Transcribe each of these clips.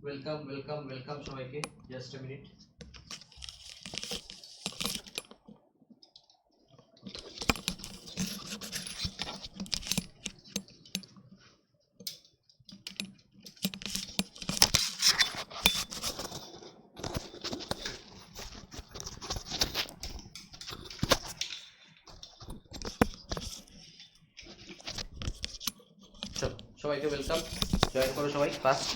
Welcome সবাইকে। Just a minute. চলো সবাইকে ওয়েলকাম, জয়েন করো সবাই ফার্স্ট।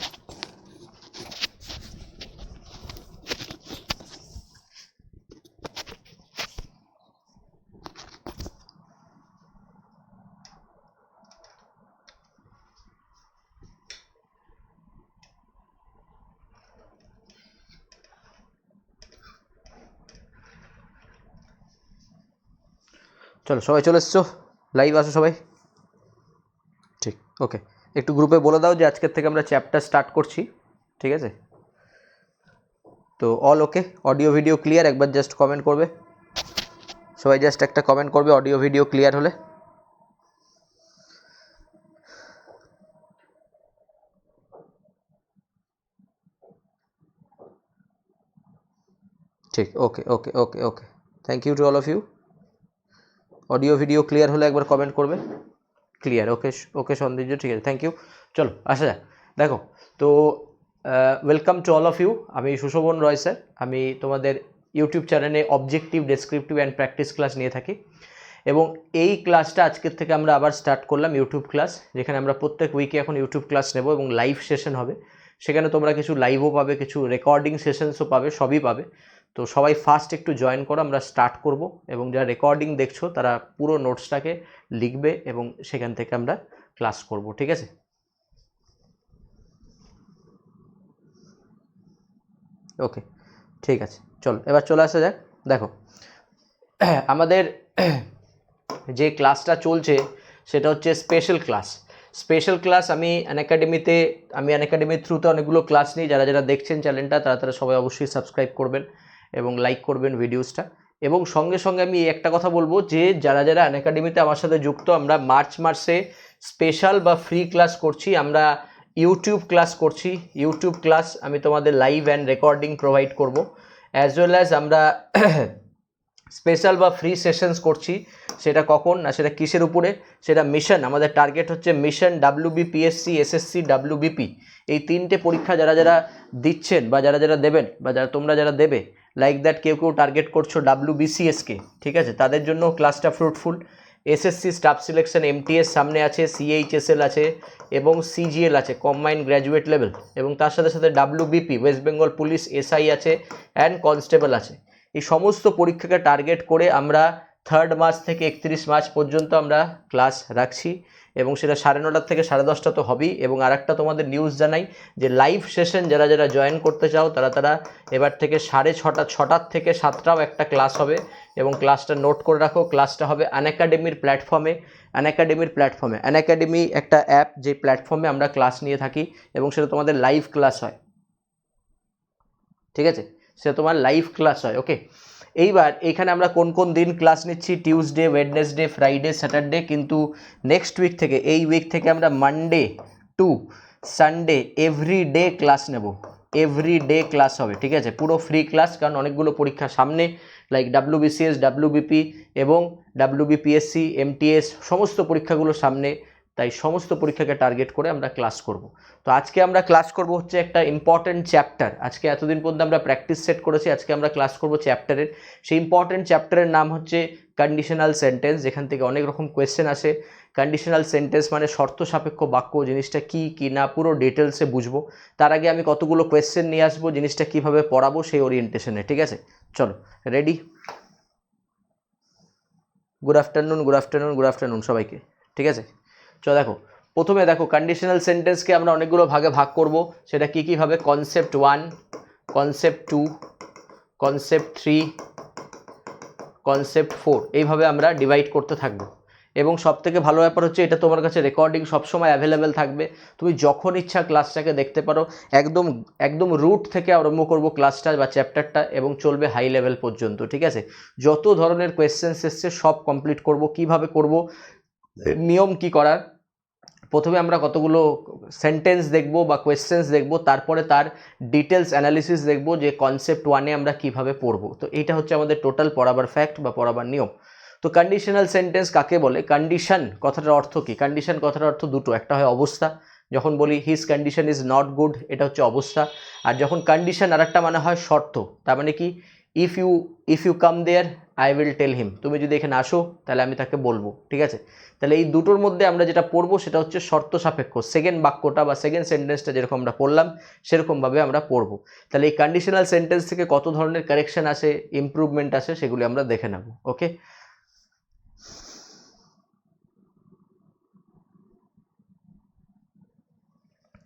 চলো সবাই চলে এসছো, লাইভ আসো সবাই। ঠিক, ওকে। একটু গ্রুপে বলে দাও যে আজকের থেকে আমরা চ্যাপ্টার স্টার্ট করছি, ঠিক আছে? তো অল ওকে, অডিও ভিডিও ক্লিয়ার? একবার জাস্ট কমেন্ট করবে সবাই, জাস্ট একটা কমেন্ট করবে অডিও ভিডিও ক্লিয়ার হলে। ঠিক, okay okay okay okay, thank you to all of you. Audio video clear হলে একবার কমেন্ট করবে। ক্লিয়ার, ওকে ওকে সৌন্দর্য, ঠিক আছে, থ্যাংক ইউ। চলো আসা যাক। দেখো, তো welcome to all of you. আমি সুশোভন রয় স্যার। আমি তোমাদের ইউটিউব চ্যানেলে objective, descriptive and practice class নিয়ে থাকি, এবং এই ক্লাসটা আজকের থেকে আমরা আবার স্টার্ট করলাম, ইউটিউব ক্লাস, যেখানে আমরা প্রত্যেক উইকে এখন ইউটিউব ক্লাস নেব এবং লাইভ সেশন হবে। সেখানে তোমরা কিছু লাইভও পাবে, কিছু রেকর্ডিং সেশনসও পাবে, সবই পাবে। তো সবাই ফার্স্ট একটু জয়েন করো, আমরা স্টার্ট করব, এবং যারা রেকর্ডিং দেখছো তারা পুরো নোটসটাকে লিখবে এবং সেখান থেকে আমরা ক্লাস করব, ঠিক আছে? ওকে, ঠিক আছে, চলো এবার চলে আসা যাক। দেখো, আমাদের যে ক্লাসটা চলছে সেটা হচ্ছে স্পেশাল ক্লাস। স্পেশাল ক্লাস আমি আনএকাডেমির থ্রুতে অনেকগুলো ক্লাস নিই। যারা যারা দেখছেন চ্যানেলটা তারা সবাই অবশ্যই সাবস্ক্রাইব করবেন এবং লাইক করবেন ভিডিওসটা। এবং সঙ্গে সঙ্গে আমি একটা কথা বলবো যে যারা যারা আনএকাডেমিতে আমার সাথে যুক্ত, আমরা মার্চ মাসে স্পেশাল বা ফ্রি ক্লাস করছি, আমরা ইউটিউব ক্লাস করছি। ইউটিউব ক্লাস আমি তোমাদের লাইভ অ্যান্ড রেকর্ডিং প্রোভাইড করব, অ্যাজ ওয়েল অ্যাজ আমরা স্পেশাল বা ফ্রি সেশনস করছি। সেটা কখন না, সেটা কিসের উপরে, সেটা মিশন, আমাদের টার্গেট হচ্ছে মিশন ডাব্লিউবিপিএসসি, এসএসসি, ডাব্লিউবিপি। এই তিনটে পরীক্ষা যারা যারা দিচ্ছেন বা যারা যারা দেবেন বা যারা তোমরা যারা দেবে, লাইক দ্যাট কেউ কেউ টার্গেট করছো ডাব্লিউবিসিএসকে, ঠিক আছে, তাদের জন্য ক্লাসটা fruitful. SSC staff selection, MTS সামনে আছে, সিএইচএসএল আছে এবং সিজিএল আছে, কম্বাইন্ড গ্র্যাজুয়েট লেভেল, এবং তার সাথে সাথে WBP, West Bengal police, SI আছে অ্যান্ড কনস্টেবল আছে। এই সমস্ত পরীক্ষাকে টার্গেট করে আমরা 3 মার্চ থেকে 31 মার্চ পর্যন্ত আমরা ক্লাস রাখছি, এবং সেটা 9:30 থেকে 10:30 তো হবেই। এবং আরেকটা তোমাদের নিউজ জানাই যে লাইভ সেশন যারা যারা জয়েন করতে চাও তারা এবার থেকে 6:30 থেকে 7টাও একটা ক্লাস হবে, এবং ক্লাসটা নোট করে রাখো। ক্লাসটা হবে আনএকাডেমির প্ল্যাটফর্মে। আনএকাডেমি একটা অ্যাপ, যে প্ল্যাটফর্মে আমরা ক্লাস নিয়ে থাকি, এবং সেটা তোমাদের লাইভ ক্লাস হয়, ঠিক আছে? সেটা তোমার লাইভ ক্লাস হয়, ওকে। এইবার এখানে আমরা কোন কোন দিন ক্লাস নিচ্ছি, টিউসডে, ওয়েডনেসডে, ফ্রাইডে, স্যাটারডে, কিন্তু নেক্সট উইক থেকে, এই উইক থেকে আমরা Monday to Sunday everyday class নেব। এভরিডে ক্লাস হবে, ঠিক আছে, পুরো ফ্রি ক্লাস, কারণ অনেকগুলো পরীক্ষা সামনে, লাইক ডাব্লিউবিসিএস, ডাব্লিউবিপি এবং ডাব্লিউবিপিএসসি, এমটিএস, সমস্ত পরীক্ষাগুলো সামনে। তাই সমস্ত পরীক্ষাকে টার্গেট করে আমরা ক্লাস করব। তো আজকে আমরা ক্লাস করব হচ্ছে একটা ইম্পর্টেন্ট চ্যাপ্টার। আজকে এতদিন পর্যন্ত আমরা প্র্যাকটিস সেট করেছি, আজকে আমরা ক্লাস করব চ্যাপ্টারের। সেই ইম্পর্টেন্ট চ্যাপ্টারের নাম হচ্ছে কন্ডিশনাল সেন্টেন্স, যেখান থেকে অনেক রকম কোয়েশ্চেন আসে। কন্ডিশনাল সেন্টেন্স মানে শর্ত সাপেক্ষ বাক্য, জিনিসটা কি কি না পুরো ডিটেলসে বুঝবো। তার আগে আমি কতগুলো কোয়েশ্চেন নিয়ে আসবো, জিনিসটা কিভাবে পড়াবো সেই ওরিয়েন্টেশনে, ঠিক আছে? চলো ready. Good afternoon, good afternoon, good afternoon সবাইকে, ঠিক আছে? চলো দেখো, প্রথমে দেখো কন্ডিশনাল সেন্টেন্সকে আমরা অনেকগুলো ভাগে ভাগ করব। সেটা কি কি ভাবে, কনসেপ্ট 1, কনসেপ্ট 2, কনসেপ্ট 3, কনসেপ্ট 4, এইভাবে আমরা ডিভাইড করতে থাকবো। এবং সবথেকে ভালো ব্যাপার হচ্ছে এটা তোমার কাছে রেকর্ডিং সবসময় অ্যাভেলেবেল থাকবে, তুমি যখন ইচ্ছা ক্লাসটাকে দেখতে পারো। একদম একদম রুট থেকে আরম্ভ করব ক্লাসটা বা চ্যাপ্টারটা, এবং চলবে হাই লেভেল পর্যন্ত, ঠিক আছে? যত ধরনের কোয়েশ্চেন্স এসছে সব কমপ্লিট করব, কিভাবে করব, নিয়ম কি করার, প্রথমে আমরা কতগুলো সেন্টেন্স দেখব বা কোয়েশ্চেন্স দেখব, তারপরে তার ডিটেলস অ্যানালিসিস দেখব যে কনসেপ্ট ওয়ানে আমরা কিভাবে পড়ব। তো এইটা হচ্ছে আমাদের টোটাল পড়াবার ফ্যাক্ট বা পড়াবার নিয়ম। তো কন্ডিশনাল সেন্টেন্স কাকে বলে? কন্ডিশন কথাটার অর্থ কি? কন্ডিশন কথাটার অর্থ দুটো, একটা হয় অবস্থা, যখন বলি his condition is not good, এটা হচ্ছে অবস্থা। আর যখন কন্ডিশন আর একটা মানে হয় শর্ত, তার মানে কি if you come there I will tell him, তুমি যদি এখানে আসো তাহলে আমি তাকে বলবো, ঠিক আছে? তাহলে এই দুটোর মধ্যে আমরা যেটা পড়বো সেটা হচ্ছে শর্ত সাপেক্ষ। সেকেন্ড বাক্যটা বা সেকেন্ড সেন্টেন্সটা যেরকম আমরা পড়লাম সেরকমভাবে আমরা পড়বো। তাহলে এই কন্ডিশনাল সেন্টেন্স থেকে কত ধরনের কারেকশন আসে, ইমপ্রুভমেন্ট আসে, সেগুলি আমরা দেখে নেব। ওকে,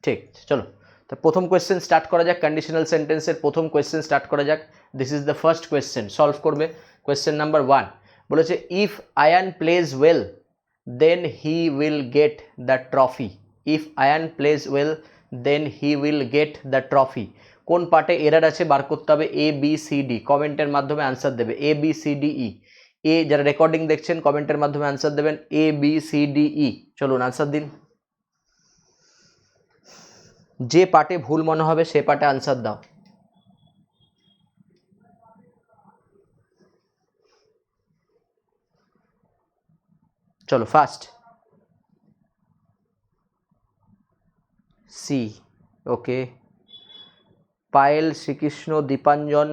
ঠিক, চলো তো প্রথম কোয়েশ্চেন স্টার্ট করা যাক। কন্ডিশনাল সেন্টেন্সের প্রথম কোয়েশ্চেন স্টার্ট করা যাক। This is the first question, solve করবে। কোয়েশ্চেন নাম্বার 1 বলেছে if Ayan plays well then he will get the trophy. If Ayan plays well then he will get the trophy. কোন পার্টে এরার আছে বার করতে হবে। এ বি সি ডি, কমেন্টের মাধ্যমে আনসার দেবে। এ বি সি ডি ই। এ যারা রেকর্ডিং দেখছেন কমেন্টের মাধ্যমে আনসার দেবেন এ বি সি ডি ই। চলুন আনসার দিন। যে পার্টে ভুল মনে হবে সে পার্টে আনসার দাও। চলো first C. Okay, Payel, Shrikrishna, Dipanjan,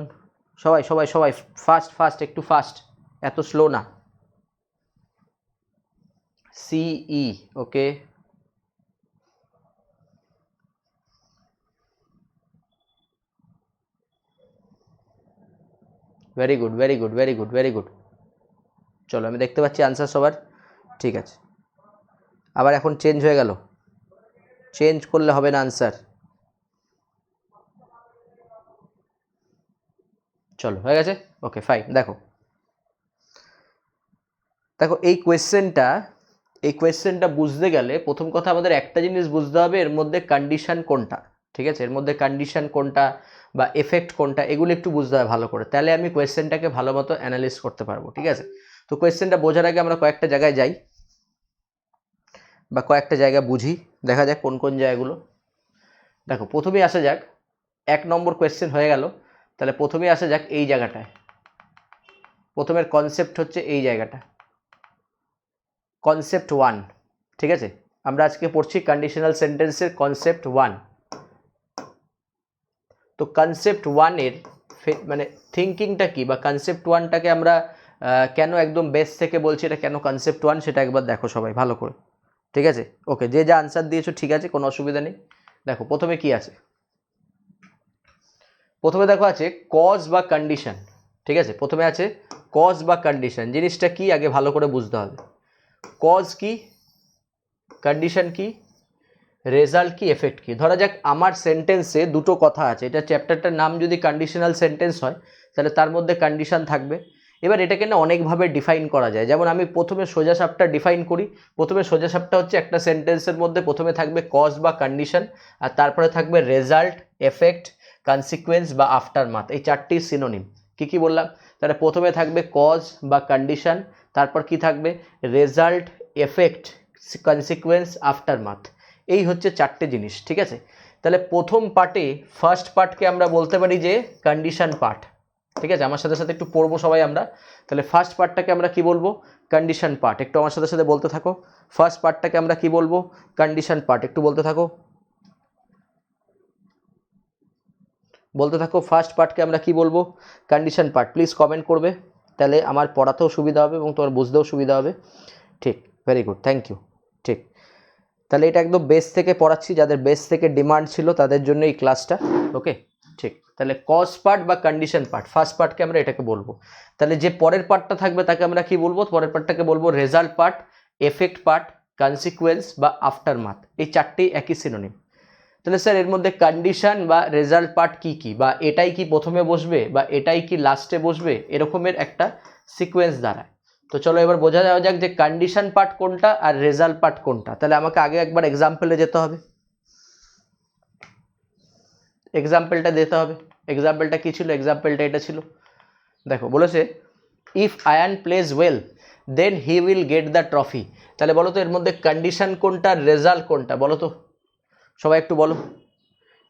সবাই সবাই সবাই ফাস্ট ফাস্ট, একটু ফাস্ট, এত স্লো না। C. Okay, very good very good very good very good. চলো আমি দেখতে পাচ্ছি আনসার সবার ঠিক আছে। আবার এখন চেঞ্জ হয়ে গেল, চেঞ্জ করলে হবে না আনসার। চলো হয়ে গেছে, ওকে ফাইন। দেখো দেখো এই কোয়েশ্চেনটা বুঝতে গেলে প্রথম কথা আমাদের একটা জিনিস বুঝতে হবে, এর মধ্যে কন্ডিশন কোনটা, ঠিক আছে? এর মধ্যে কন্ডিশন কোনটা বা এফেক্ট কোনটা, এগুলো একটু বুঝতে হবে ভালো করে, তাহলে আমি কোয়েশ্চেনটাকে ভালো মতো অ্যানালিস করতে পারবো, ঠিক আছে? তো কোয়েশ্চেনটা বোঝার আগে আমরা কয়েকটা জায়গায় যাই বা কয়েকটা জায়গা বুঝি, দেখা যাক কোন কোন জায়গাগুলো। দেখো প্রথমেই আসা যাক, 1 নম্বর কোয়েশ্চেন হয়ে গেল, তাহলে প্রথমেই আসা যাক এই জায়গাটায়। প্রথমের কনসেপ্ট হচ্ছে এই জায়গাটা, কনসেপ্ট 1, ঠিক আছে? আমরা আজকে পড়ছি কন্ডিশনাল সেন্টেন্সের কনসেপ্ট 1। তো কনসেপ্ট 1 এর মানে থিঙ্কিংটা কি বা কনসেপ্ট 1টাকে আমরা কেন একদম বেস থেকে বলছি, এটা কেন কনসেপ্ট 1 সেটা একবার দেখো সবাই ভালো করে, ঠিক আছে? ওকে, যে যা আনসার দিয়েছো ঠিক আছে, কোনো অসুবিধা নেই। দেখো প্রথমে কি আছে, প্রথমে দেখো আছে কজ বা কন্ডিশন, ঠিক আছে? প্রথমে আছে কজ বা কন্ডিশন, জিনিসটা কি আগে ভালো করে বুঝতে হবে। কজ কি, কন্ডিশন কি, রেজাল্ট কি, এফেক্ট কি। ধরা যাক আমার সেন্টেন্সে দুটো কথা আছে, এটা চ্যাপ্টারটার নাম যদি কন্ডিশনাল সেন্টেন্স হয় তাহলে তার মধ্যে কন্ডিশন থাকবে। এবার এটাকে না অনেকভাবে ডিফাইন করা যায়, যেমন আমি প্রথমে সোজাসাপটা ডিফাইন করি। প্রথমে সোজাসাপটা হচ্ছে একটা সেন্টেন্সের মধ্যে প্রথমে থাকবে কজ বা কন্ডিশন, আর তারপরে থাকবে রেজাল্ট, এফেক্ট, কনসিকুয়েন্স বা আফটারমাথ। এই চারটি সিনোনিম। কি কি বললাম? তাহলে প্রথমে থাকবে কজ বা কন্ডিশন, তারপর কি থাকবে রেজাল্ট, এফেক্ট, কনসিকুয়েন্স, আফটারমাথ। এই হচ্ছে চারটে জিনিস, ঠিক আছে? তাহলে প্রথম পার্টে ফার্স্ট পার্টকে আমরা বলতে পারি যে কন্ডিশন পার্ট, ঠিক আছে? আমার সাথে সাথে একটু পড়বো সবাই আমরা। তাহলে ফার্স্ট পার্টটাকে আমরা কি বলবো? Condition part. একটু আমার সাথে সাথে বলতে থাকো, ফার্স্ট পার্টটাকে আমরা কি বলবো? Condition part. একটু বলতে থাকো, বলতে থাকো ফার্স্ট পার্টকে আমরা কি বলবো? Condition part. প্লিজ কমেন্ট করবে, তাহলে আমার পড়াতেও সুবিধা হবে এবং তোমার বুঝতেও সুবিধা হবে। ঠিক, ভেরি গুড, থ্যাংক ইউ। ঠিক, তাহলে এটা একদম বেস থেকে পড়াচ্ছি, যাদের বেস থেকে ডিমান্ড ছিল তাদের জন্য এই ক্লাসটা। ওকে, ঠিক। তাহলে কজ পার্ট বা কন্ডিশন পার্ট, ফার্স্ট পার্টকে আমরা এটাকে বলবো। তাহলে যে পরের পার্টটা থাকবে তাকে আমরা কি বলবো? পরের পার্টটাকে বলবো result part, effect part, consequence বা আফটারমাথ। এই চারটেই একই সিনোনিম। তাহলে স্যার এর মধ্যে কন্ডিশন বা রেজাল্ট পার্ট কি কি, বা এটাই কি প্রথমে বসবে বা এটাই কি লাস্টে বসবে, এরকমের একটা সিকোয়েন্স দাঁড়ায়। তো চলো এবার বোঝা যাওয়া যাক যে কন্ডিশন পার্ট কোনটা আর রেজাল্ট পার্ট কোনটা। তাহলে আমাকে আগে একবার এক্সাম্পলে যেতে হবে, এক্সাম্পলটা দিতে হবে। এক্সাম্পলটা কি ছিল? এক্সাম্পলটা এটা ছিল, দেখো বলেছে if Ayan plays well then he will get the trophy. তাহলে বলো তো এর মধ্যে কন্ডিশন কোনটা, রেজাল্ট কোনটা, বলো তো সবাই একটু বলো,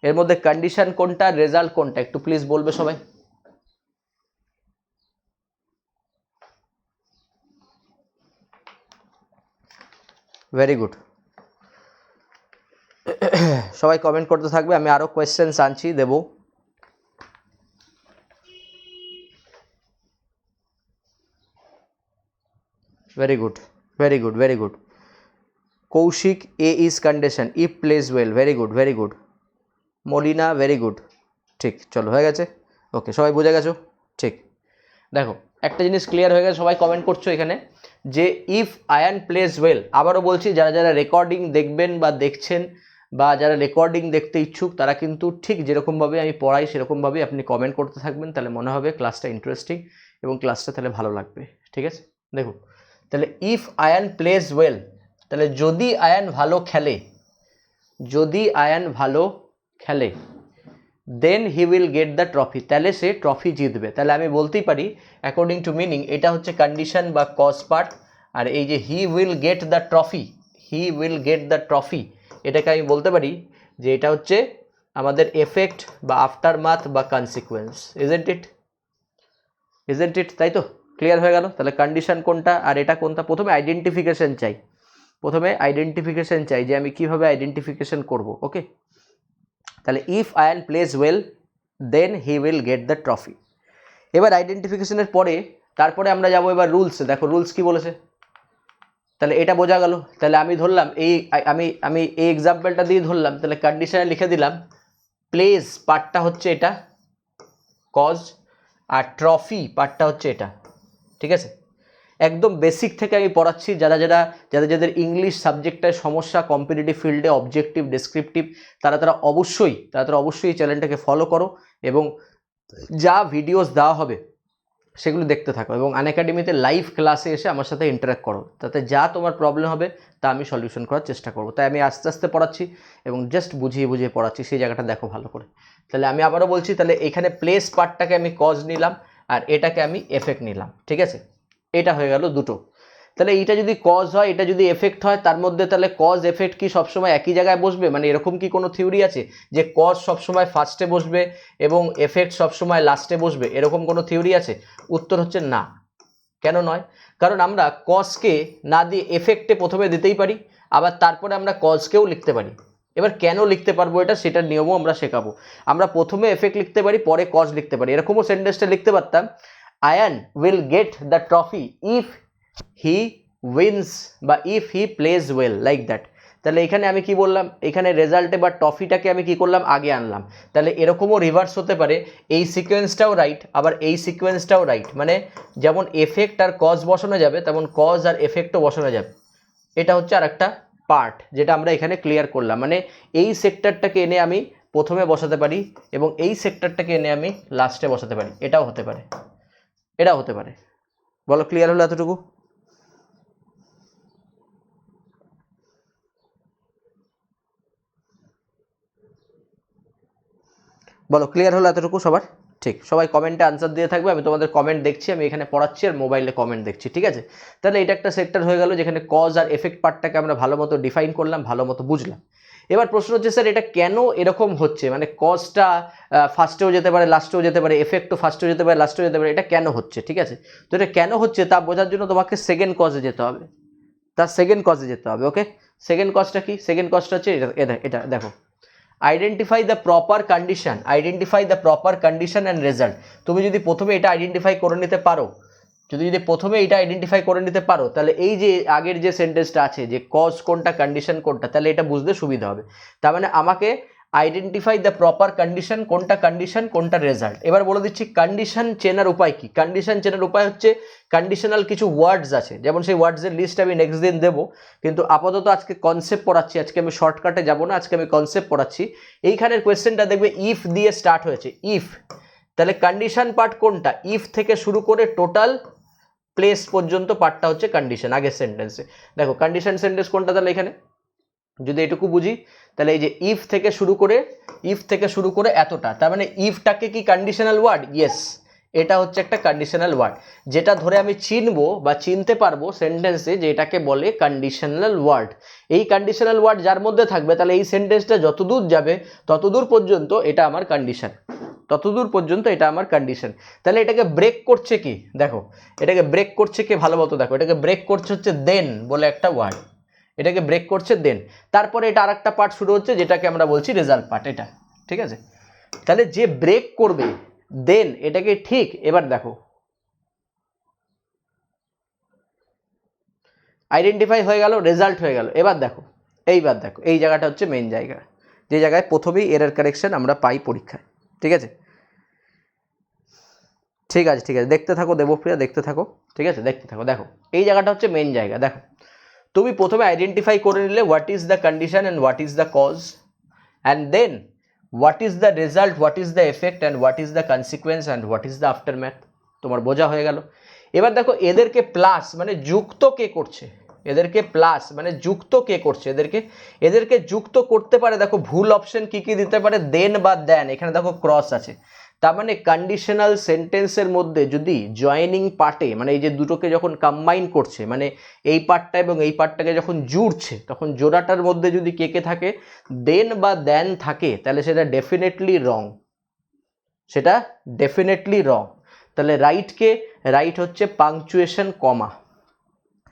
এর মধ্যে কন্ডিশন কোনটা, রেজাল্ট কোনটা, একটু প্লিজ বলবে সবাই। ভেরি গুড, সবাই কমেন্ট করতে থাকবে, আমি আরও কোয়েশ্চেন্স আনছি দেবো। Very good, very good, very good. Koushik, a is condition, if plays well, very good, very good. Malina, very good, ঠিক, চলো হয়ে গেছে, ওকে সবাই বুঝে গেছো, ঠিক। দেখো একটা জিনিস ক্লিয়ার হয়ে গেছে, সবাই কমেন্ট করছো এখানে যে ইফ আয়ান প্লেস ওয়েল। আবারও বলছি, যারা যারা রেকর্ডিং দেখবেন বা দেখছেন বা যারা রেকর্ডিং দেখতে ইচ্ছুক, তারা কিন্তু ঠিক যেরকমভাবে আমি পড়াই সেরকমভাবেই আপনি কমেন্ট করতে থাকবেন, তাহলে মনে হবে ক্লাসটা ইন্টারেস্টিং এবং ক্লাসটা তাহলে ভালো লাগবে, ঠিক আছে। দেখুন তাহলে ইফ আয়ান প্লেস ওয়েল, তাহলে যদি আয়ান ভালো খেলে, যদি আয়ান ভালো খেলে, then he will get the trophy, তাহলে সে ট্রফি জিতবে। তাহলে আমি বলতেই পারি অ্যাকর্ডিং টু মিনিং এটা হচ্ছে কন্ডিশন বা কজ পার্ট, আর এই যে হি will get the trophy, he will get the trophy, এটাকে আমি বলতে পারি যে এটা হচ্ছে আমাদের এফেক্ট বা আফটার মাথ বা consequence. Isn't it, isn't it, তাই তো? ক্লিয়ার হয়ে গেল। তাহলে কন্ডিশন কোনটা আর এটা কোনটা, প্রথমে আইডেন্টিফিকেশন চাই, প্রথমে আইডেন্টিফিকেশন চাই যে আমি কিভাবে আইডেন্টিফিকেশন করব, ওকে। তাহলে if Ayan plays well then he will get the trophy. এবার আইডেন্টিফিকেশনের পরে তারপরে আমরা যাব এবার রুলসে। দেখো রুলস কি বলেছে, তাহলে এটা বোঝা গেল। তাহলে আমি ধরলাম এই আমি আমি এই এক্সাম্পলটা দিয়ে ধরলাম, তাহলে কন্ডিশনে লিখে দিলাম প্লেস পার্টটা হচ্ছে এটা কজ, আর ট্রফি পার্টটা হচ্ছে এটা, ঠিক আছে। একদম বেসিক থেকে আমি পড়াচ্ছি, যাদের ইংলিশ সাবজেক্টটায় সমস্যা, কম্পিটিটিভ ফিল্ডে অবজেক্টিভ ডেসক্রিপটিভ, তারা অবশ্যই চ্যানেলটাকে ফলো করো এবং যা ভিডিওস দেওয়া হবে সেগুলো দেখতে থাকো এবং আনএকাডেমিতে লাইভ ক্লাসে এসে আমার সাথে ইন্টারাক্ট করো, তাতে যা তোমার প্রবলেম হবে তা আমি সলিউশন করার চেষ্টা করবো। তাই আমি আস্তে আস্তে পড়াচ্ছি এবং জাস্ট বুঝিয়ে বুঝিয়ে পড়াচ্ছি, সেই জায়গাটা দেখো ভালো করে। তাহলে আমি আবারও বলছি, তাহলে এখানে প্লেস পার্টটাকে আমি কজ নিলাম আর এটাকে আমি এফেক্ট নিলাম, ঠিক আছে। এটা হয়ে গেল দুটো। তাহলে এইটা যদি কজ হয়, এটা যদি এফেক্ট হয়, তার মধ্যে তাহলে কজ এফেক্ট কি সবসময় একই জায়গায় বসবে? মানে এরকম কি কোনো থিওরি আছে যে কজ সবসময় ফার্স্টে বসবে এবং এফেক্ট সবসময় লাস্টে বসবে, এরকম কোনো থিওরি আছে? উত্তর হচ্ছে না। কেন নয়? কারণ আমরা কজকে না দিয়ে এফেক্টে প্রথমে দিতেই পারি, আবার তারপরে আমরা কজকেও লিখতে পারি। এবার কেন লিখতে পারবো এটা, সেটার নিয়মও আমরা শেখাবো। আমরা প্রথমে এফেক্ট লিখতে পারি, পরে কজ লিখতে পারি। এরকমও সেন্টেন্সটা লিখতে পারতাম, Ayan will get the trophy if he wins বা if he plays well, like that. তাহলে এখানে আমি কি বললাম, এখানে রেজাল্টে বা ট্রফিটাকে আমি কি করলাম, আগে আনলাম। তাহলে এরকমও রিভার্স হতে পারে, এই সিকোয়েন্সটাও রাইট আবার এই সিকোয়েন্সটাও রাইট, মানে যেমন এফেক্ট আর কজ বসানো যাবে তেমন কজ আর এফেক্টও বসানো যাবে। এটা হচ্ছে আর একটা পার্ট যেটা আমরা এখানে ক্লিয়ার করলাম, মানে এই সেক্টরটাকে এনে আমি প্রথমে বসাতে পারি এবং এই সেক্টরটাকে এনে আমি লাস্টে বসাতে পারি, এটাও হতে পারে, এটাও হতে পারে। বলো ক্লিয়ার হলো এতটুকু? বলো ক্লিয়ার হলো এতটুকু সবার? ঠিক, সবাই কমেন্টে আনসার দিয়ে থাকবে, আমি তোমাদের কমেন্ট দেখছি, আমি এখানে পড়াচ্ছি আর মোবাইলে কমেন্ট দেখছি, ঠিক আছে। তাহলে এটা একটা সেক্টর হয়ে গেল যেখানে কজ আর এফেক্ট পার্টটাকে আমরা ভালো মতো ডিফাইন করলাম, ভালো মতো বুঝলাম। এবার প্রশ্ন হচ্ছে স্যার এটা কেন এরকম হচ্ছে, মানে কজটা ফার্স্টেও যেতে পারে লাস্টেও যেতে পারে, এফেক্টও ফার্স্টেও যেতে পারে লাস্টেও যেতে পারে, এটা কেন হচ্ছে, ঠিক আছে। তো এটা কেন হচ্ছে তা বোঝার জন্য তোমাকে সেকেন্ড কজে যেতে হবে, তার সেকেন্ড কজে যেতে হবে, ওকে। সেকেন্ড কজটা কি? সেকেন্ড কজটা হচ্ছে এটা, এটা দেখো, identify the proper condition, identify the proper condition and result. তুমি যদি প্রথমে এটা আইডেন্টিফাই করে নিতে পারো, যদি প্রথমে এটা আইডেন্টিফাই করে নিতে পারো, তাহলে এই যে আগের যে সেন্টেন্সটা আছে যে কজ কোনটা কন্ডিশন কোনটা, তাহলে এটা বুঝতে সুবিধা হবে। তার মানে আমাকে আইডেন্টিফাই দ্য প্রপার কন্ডিশন কোনটা রেজাল্ট। এবার বলে দিচ্ছি কন্ডিশন চেনার উপায় কি। কন্ডিশন চেনার উপায় হচ্ছে কন্ডিশনাল কিছু ওয়ার্ডস আছে, যেমন সেই ওয়ার্ডসের লিস্ট আমি নেক্সট দিন দেবো, কিন্তু আপাতত আজকে কনসেপ্ট পড়াচ্ছি, আজকে আমি শর্টকাটে যাব না, আজকে আমি কনসেপ্ট পড়াচ্ছি। এইখানের কোয়েশ্চেনটা দেখবে ইফ দিয়ে স্টার্ট হয়েছে, ইফ, তাহলে কন্ডিশন পার্ট কোনটা? ইফ থেকে শুরু করে টোটাল প্লেস পর্যন্ত পার্টটা হচ্ছে কন্ডিশন আগের সেন্টেন্সে। দেখো কন্ডিশন সেন্টেন্স কোনটা, তাহলে এখানে যদি এটুকু বুঝি, তাহলে এই যে ইফ থেকে শুরু করে এতটা, তার মানে ইফটাকে কি কন্ডিশনাল ওয়ার্ড? ইয়েস, এটা হচ্ছে একটা কন্ডিশনাল ওয়ার্ড, যেটা ধরে আমি চিনবো বা চিনতে পারবো সেন্টেন্সে যে এটাকে বলে কন্ডিশনাল ওয়ার্ড। এই কন্ডিশনাল ওয়ার্ড যার মধ্যে থাকবে তাহলে এই সেন্টেন্সটা যতদূর যাবে ততদূর পর্যন্ত এটা আমার কন্ডিশন, ততদূর পর্যন্ত এটা আমার কন্ডিশন। তাহলে এটাকে ব্রেক করছে কি, দেখো এটাকে ব্রেক করছে কি ভালো মতো দেখো, এটাকে ব্রেক করছে হচ্ছে দেন বলে একটা ওয়ার্ড, এটাকে ব্রেক করছে দেন। তারপরে এটা আরেকটা পার্ট শুরু হচ্ছে যেটাকে আমরা বলছি রেজাল্ট পার্ট, এটা ঠিক আছে। তাহলে যে ব্রেক করবে দেন এটাকে ঠিক, এবার দেখো আইডেন্টিফাই হয়ে গেল, রেজাল্ট হয়ে গেল। এবার দেখো, এইবার দেখো এই জায়গাটা হচ্ছে মেইন জায়গা, যে জায়গায় প্রথমেই এরর কারেকশন আমরা পাই পরীক্ষায়, ঠিক আছে। ঠিক আছে ঠিক আছে, দেখতে থাকো দেবপ্রিয়া, দেখতে থাকো, ঠিক আছে দেখতে থাকো। দেখো এই জায়গাটা হচ্ছে মেইন জায়গা। দেখো তুমি প্রথমে আইডেন্টিফাই করে নিলে what is the condition and what is the cause, and then what is the result, what is the effect and what is the consequence and what is the aftermath. তোমার বোঝা হয়ে গেল। এবার দেখো এদেরকে প্লাস মানে যুক্ত কে করছে, এদেরকে প্লাস মানে যুক্ত কে করছে, এদেরকে যুক্ত করতে পারে। দেখো ভুল অপশন কি কি দিতে পারে, দেন বা দেন, এখানে দেখো ক্রস আছে। তার মানে কন্ডিশনাল সেন্টেন্সের মধ্যে যদি জয়েনিং পার্টে মানে এই যে দুটোকে যখন কম্বাইন করছে, মানে এই পার্টটা এবং এই পার্টটাকে যখন জুড়ছে, তখন জোড়াটার মধ্যে যদি কে কে থাকে, দেন বা দেন থাকে, তাহলে সেটা ডেফিনেটলি রং, সেটা ডেফিনেটলি রং। তাহলে রাইটকে, রাইট হচ্ছে পাংচুয়েশন কমা,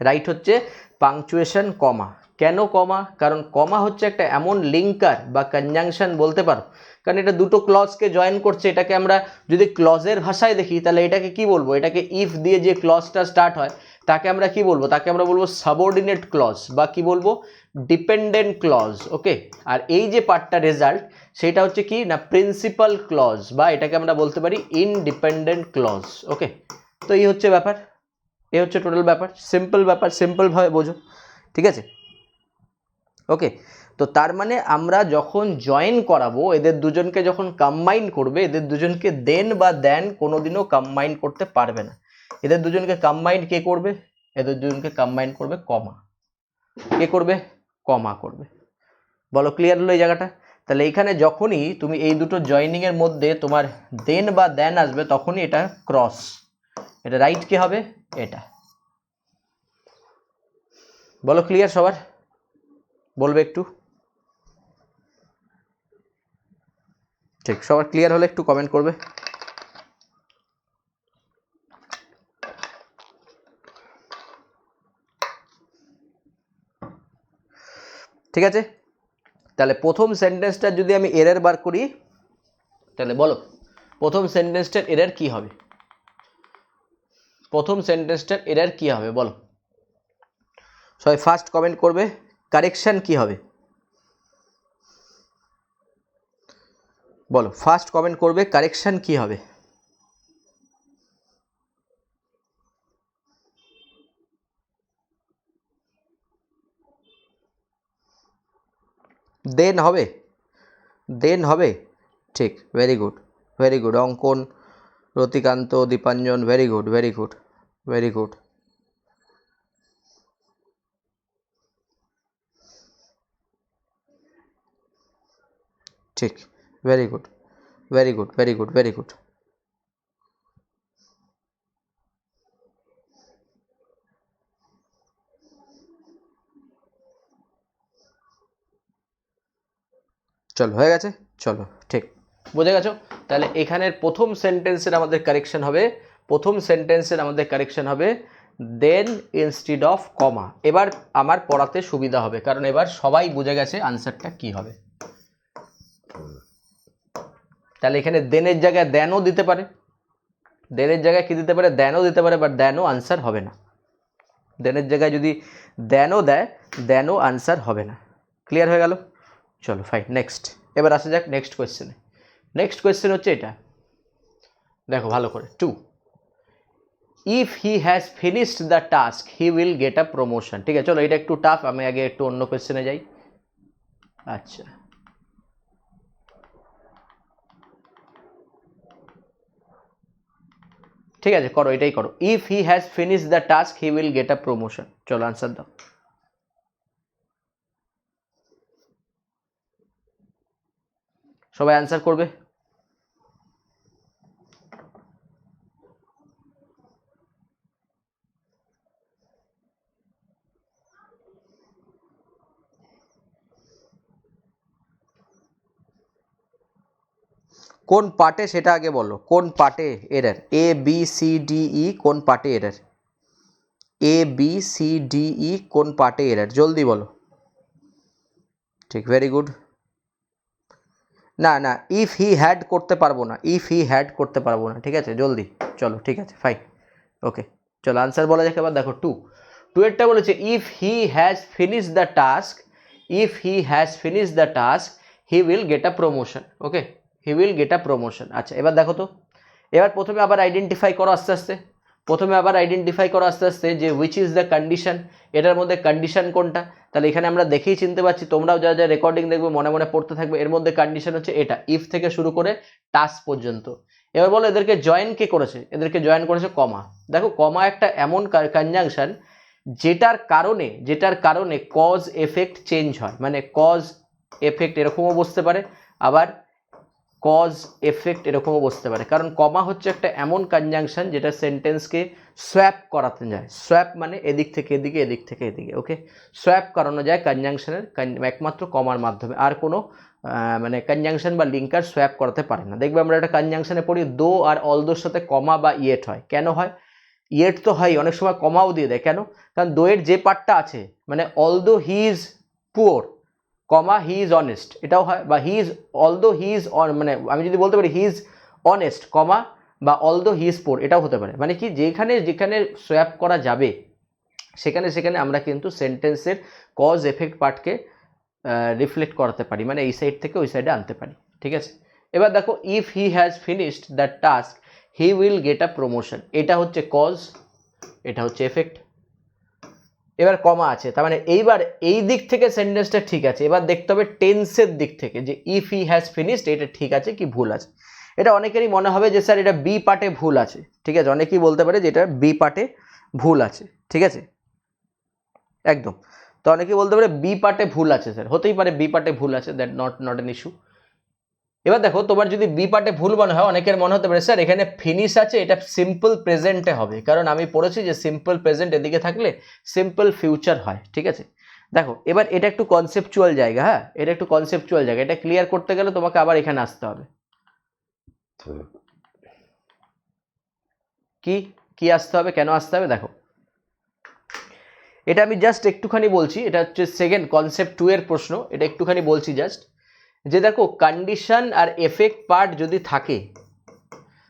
রাইট হচ্ছে পাংচুয়েশন কমা। কেন কমা? কারণ কমা হচ্ছে একটা এমন লিঙ্কার বা কনজাংশন বলতে পারো, কারণ এটা দুটো ক্লজকে জয়েন করছে। এটাকে আমরা যদি ক্লজের ভাষায় দেখি তাহলে এটাকে কি বলবো, এটাকে ইফ দিয়ে যে ক্লজটা স্টার্ট হয় তাকে আমরা কি বলবো, তাকে আমরা বলবো সাবঅর্ডিনেট ক্লজ বা কি বলবো, ডিপেন্ডেন্ট ক্লজ। ওকে, আর এই যে পার্টটা রেজাল্ট সেটা হচ্ছে কি না প্রিন্সিপাল ক্লজ, বা এটাকে আমরা বলতে পারি ইনডিপেন্ডেন্ট ক্লজ। ওকে, তো এই হচ্ছে ব্যাপার, এই হচ্ছে টোটাল ব্যাপার, সিম্পল ব্যাপার, সিম্পলভাবে বোঝো, ঠিক আছে। ওকে, তো তার মানে আমরা যখন জয়েন করাবো, এদের দুজনকে যখন কম্বাইন করবে, এদের দুজনকে দেন বা দেন কোনোদিনও কম্বাইন করতে পারবে না। এদের দুজনকে কম্বাইন কে করবে, এদের দুজনকে কম্বাইন করবে কমা। কে করবে? কমা করবে। বলো ক্লিয়ার হলো এই জায়গাটা? তাহলে এইখানে যখনই তুমি এই দুটো জয়েনিং এর মধ্যে তোমার দেন বা দেন আসবে তখনই এটা ক্রস, এটা রাইট কে হবে, এটা। বলো ক্লিয়ার সবার? বলবে একটু, ঠিক সবার ক্লিয়ার হলে একটু কমেন্ট করবে। ঠিক আছে, তাহলে প্রথম সেন্টেন্সটা যদি আমি এরর বার করি তাহলে বলো প্রথম সেন্টেন্সটার এরর কি হবে, প্রথম সেন্টেন্সটার এরর কি হবে বলো, সবাই ফার্স্ট কমেন্ট করবে। কারেকশন কি হবে বলো, ফার্স্ট কমেন্ট করবে কারেকশন কি হবে। দেন হবে, দেন হবে, ঠিক, very good, very good. Ankan, Ratikanta, Dipanjan, very good, very good, very good. ঠিক, very good, very good, very good, very good. চলো হয়ে গেছে, চলো ঠিক বুঝে গেছো। তাহলে এখানের প্রথম সেন্টেন্সের আমাদের কারেকশন হবে, প্রথম সেন্টেন্সের আমাদের কারেকশন হবে দেন ইনস্টিড অফ কমা। এবার আমার পড়াতে সুবিধা হবে কারণ এবার সবাই বুঝে গেছে আনসারটা কি হবে। তাহলে এখানে দেনের জায়গায় দেনও দিতে পারে, দেনের জায়গায় কি দিতে পারে, দেনও দিতে পারে, বাট দেনও আনসার হবে না। দেনের জায়গায় যদি দেনও দেয়, দেনও আনসার হবে না। ক্লিয়ার হয়ে গেল? চলো ফাইন, নেক্সট। এবার আসা যাক নেক্সট কোয়েশ্চেনে। নেক্সট কোয়েশ্চেন হচ্ছে এটা, দেখো ভালো করে। 2, if he has finished the task he will get a promotion. ঠিক আছে, চলো এটা একটু টাফ, আমি আগে একটু অন্য কোয়েশ্চেনে যাই। আচ্ছা, ঠিক আছে করো, এটাই করো। If he has finished the task he will get a promotion. চলো আনসার দাও। সবাই আনসার করবে। কোন পার্টে সেটা আগে বলো, কোন পার্টে এরর? এ বি সি ডি ই কোন পার্টে এরর? এ বি সি ডি ই কোন পার্টে এরর? জলদি বলো। ঠিক, ভেরি গুড। না না, ইফ হি হ্যাড করতে পারবো না, ইফ হি হ্যাড করতে পারবো না, ঠিক আছে, জলদি চলো, ঠিক আছে, ফাইন, ওকে। চলো আনসার বলা যাক এবার। দেখো টু এরটা বলেছে if he has finish the task, if he has finish the task he will get a promotion. Okay, he will get a promotion. আচ্ছা এবার দেখো তো, এবার প্রথমে আবার আইডেন্টিফাই করো আস্তে আস্তে, প্রথমে আবার আইডেন্টিফাই করো আস্তে আস্তে যে উইচ ইজ দ্য কন্ডিশন, এটার মধ্যে কন্ডিশন কোনটা। তাহলে এখানে আমরা দেখেই চিনতে পারছি, তোমরাও যা যা রেকর্ডিং দেখবে মনে মনে পড়তে থাকবে, এর মধ্যে কন্ডিশন হচ্ছে এটা, ইফ থেকে শুরু করে টাস্ক পর্যন্ত। এবার বলো এদেরকে জয়েন কে করেছে? এদেরকে জয়েন করেছে কমা। দেখো কমা একটা এমন কনজাংশন যেটার কারণে কজ এফেক্ট চেঞ্জ হয়, মানে কজ এফেক্ট এরকমও বসতে পারে, আবার কজ এফেক্ট এরকমও বসতে পারে, কারণ কমা হচ্ছে একটা এমন কনজাংশন যেটা সেন্টেন্সকে সোয়াপ করাতে যায়। সোয়াপ মানে এদিক থেকে এদিকে, এদিক থেকে এদিকে। ওকে, সোয়াপ করানো যায় কনজাংশনের একমাত্র কমার মাধ্যমে, আর কোনো মানে কনজাংশন বা লিঙ্কার সোয়াপ করাতে পারে না। দেখবে আমরা একটা কনজাংশনে পড়ি দো আর অলদোর সাথে কমা বা ইয়েট হয়। কেন হয়? ইয়েট তো হয়, অনেক সময় কমাও দিয়ে দেয়। কেন? কারণ দোয়ের যে পার্টটা আছে, মানে although he is poor comma he is honest, এটাও হয়। বা he is although he is মানে আমি যদি বলতে পারি হি ইজ অনেস্ট কমা বা অলদো হি ইজ পোর, এটাও হতে পারে। মানে কি, যেখানে যেখানে সোয়াপ করা যাবে সেখানে সেখানে আমরা কিন্তু সেন্টেন্সের কজ এফেক্ট পার্টকে রিফ্লেক্ট করাতে পারি, মানে এই সাইড থেকে ওই সাইডে আনতে পারি। ঠিক আছে, এবার দেখো if he has finished the task he will get a promotion, এটা হচ্ছে কজ, এটা হচ্ছে এফেক্ট। এবার কমা আছে, তার মানে এইবার এই দিক থেকে সেন্টেন্সটা ঠিক আছে। এবার দেখতে হবে টেন্সের দিক থেকে যে ইফ হি হ্যাজ ফিনিশড এটা ঠিক আছে কি ভুল আছে। এটা অনেকেরই মনে হবে যে স্যার এটা বি পার্টে ভুল আছে, ঠিক আছে, অনেকেই বলতে পারে যে এটা বি পার্টে ভুল আছে, ঠিক আছে, একদম। তো অনেকেই বলতে পারে বি পার্টে ভুল আছে স্যার, হতেই পারে বি পার্টে ভুল আছে, দ্যাট নট অ্যান ইস্যু। এবার দেখো তোমার যদি বি পার্টে ভুল মনে হয়, অনেকের মনে হতে পারে স্যার এখানে ফিনিশ আছে, এটা সিম্পল প্রেজেন্টে হবে, কারণ আমি পড়েছি যে সিম্পল প্রেজেন্ট এদিকে থাকলে সিম্পল ফিউচার হয়। ঠিক আছে, দেখো এবার এটা একটু কনসেপচুয়াল জায়গা, হ্যাঁ এটা একটু কনসেপচুয়াল জায়গা, এটা ক্লিয়ার করতে গেলে তোমাকে আবার এখানে আসতে হবে। কি কি আসতে হবে, কেন আসতে হবে? দেখো এটা আমি জাস্ট একটুখানি বলছি, এটা হচ্ছে সেকেন্ড কনসেপ্ট 2 এর প্রশ্ন, এটা একটুখানি বলছি জাস্ট, যে দেখো কন্ডিশন আর এফেক্ট পার্ট যদি থাকে